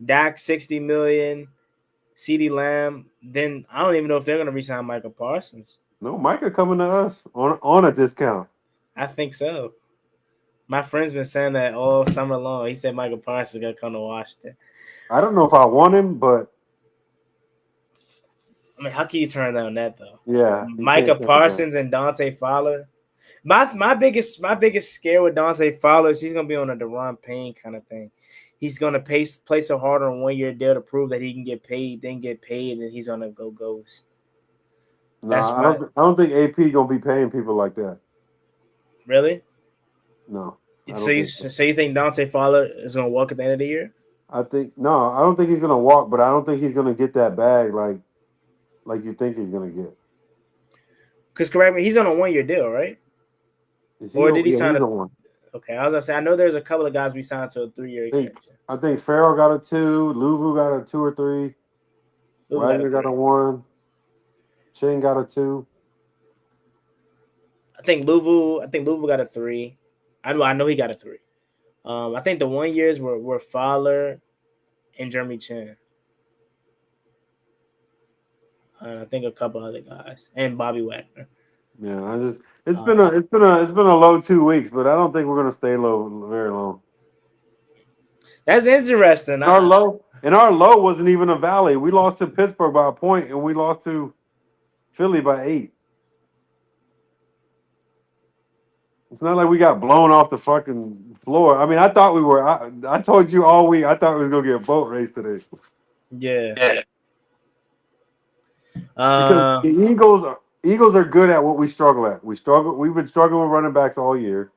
Dak $60 million. CeeDee Lamb, then I don't even know if they're going to re-sign Micah Parsons. No, Micah coming to us on a discount. I think so. My friend's been saying that all summer long. He said Micah Parsons is going to come to Washington. I don't know if I want him, but I mean, how can you turn down that though? Yeah, Micah Parsons and Dante Fowler. My biggest scare with Dante Fowler is he's going to be on a Deron Payne kind of thing. he's gonna play so hard on a 1-year deal to prove that he can get paid, then get paid, and he's gonna go ghost. That's I don't think AP gonna be paying people like that. Really? No, I So don't you think so. so you think Dante Fowler is gonna walk at the end of the year? I don't think he's gonna walk, but I don't think he's gonna get that bag like you think he's gonna get. Because correct me, he's on a 1-year deal, right? Is he? Or did he Yeah, sign he's a? on one. Okay, I was gonna say I know there's a couple of guys we signed to a 3-year extension. I think Farrell got a 2, Luvu got a 2 or 3, Luvu got a Wagner got a 3. 1, Ching got a 2. I think Luvu got a 3. I know he got a 3. I think the 1 years were Fowler and Jeremy Chin. And I think a couple other guys and Bobby Wagner. Yeah, it's been a low 2 weeks, but I don't think we're gonna stay low very long. That's interesting. Our low wasn't even a valley. We lost to Pittsburgh by a point, and we lost to Philly by 8. It's not like we got blown off the fucking floor. I mean, I thought we were. I told you all week. I thought we was gonna get a boat race today. Yeah. Because the Eagles are good at what we struggle at. We've been struggling with running backs all year,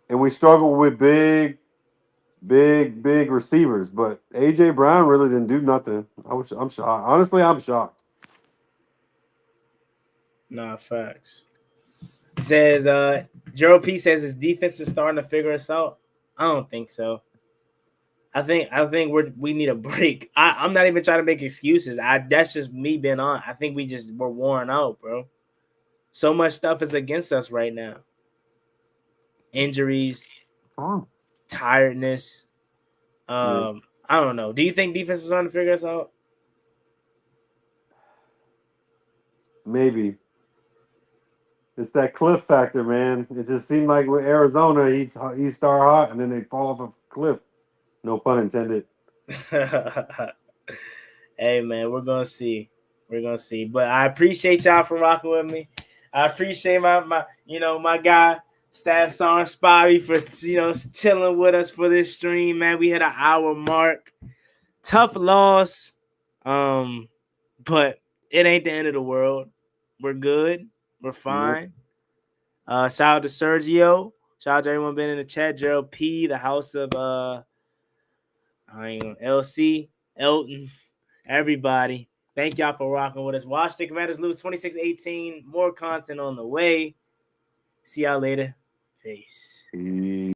and we struggle with big receivers. But AJ Brown really didn't do nothing. I'm shocked. Honestly, I'm shocked. Nah, facts. It says Gerald P says his defense is starting to figure us out. I don't think so. I think we need a break. I'm not even trying to make excuses. That's just me being on. I think we're worn out, bro. So much stuff is against us right now. Injuries, tiredness. I don't know. Do you think defense is starting to figure us out? Maybe. It's that cliff factor, man. It just seemed like with Arizona, he start hot and then they fall off a cliff. No pun intended. Hey, man, we're gonna see. But I appreciate y'all for rocking with me. I appreciate my guy Staff Sergeant Spivey for chilling with us for this stream, man. We hit an hour mark. Tough loss, but it ain't the end of the world. We're good. We're fine. Shout out to Sergio. Shout out to everyone been in the chat. Gerald P, the house of LC, Elton, everybody. Thank y'all for rocking with us. Watch the Commanders lose 26-18. More content on the way. See y'all later. Peace.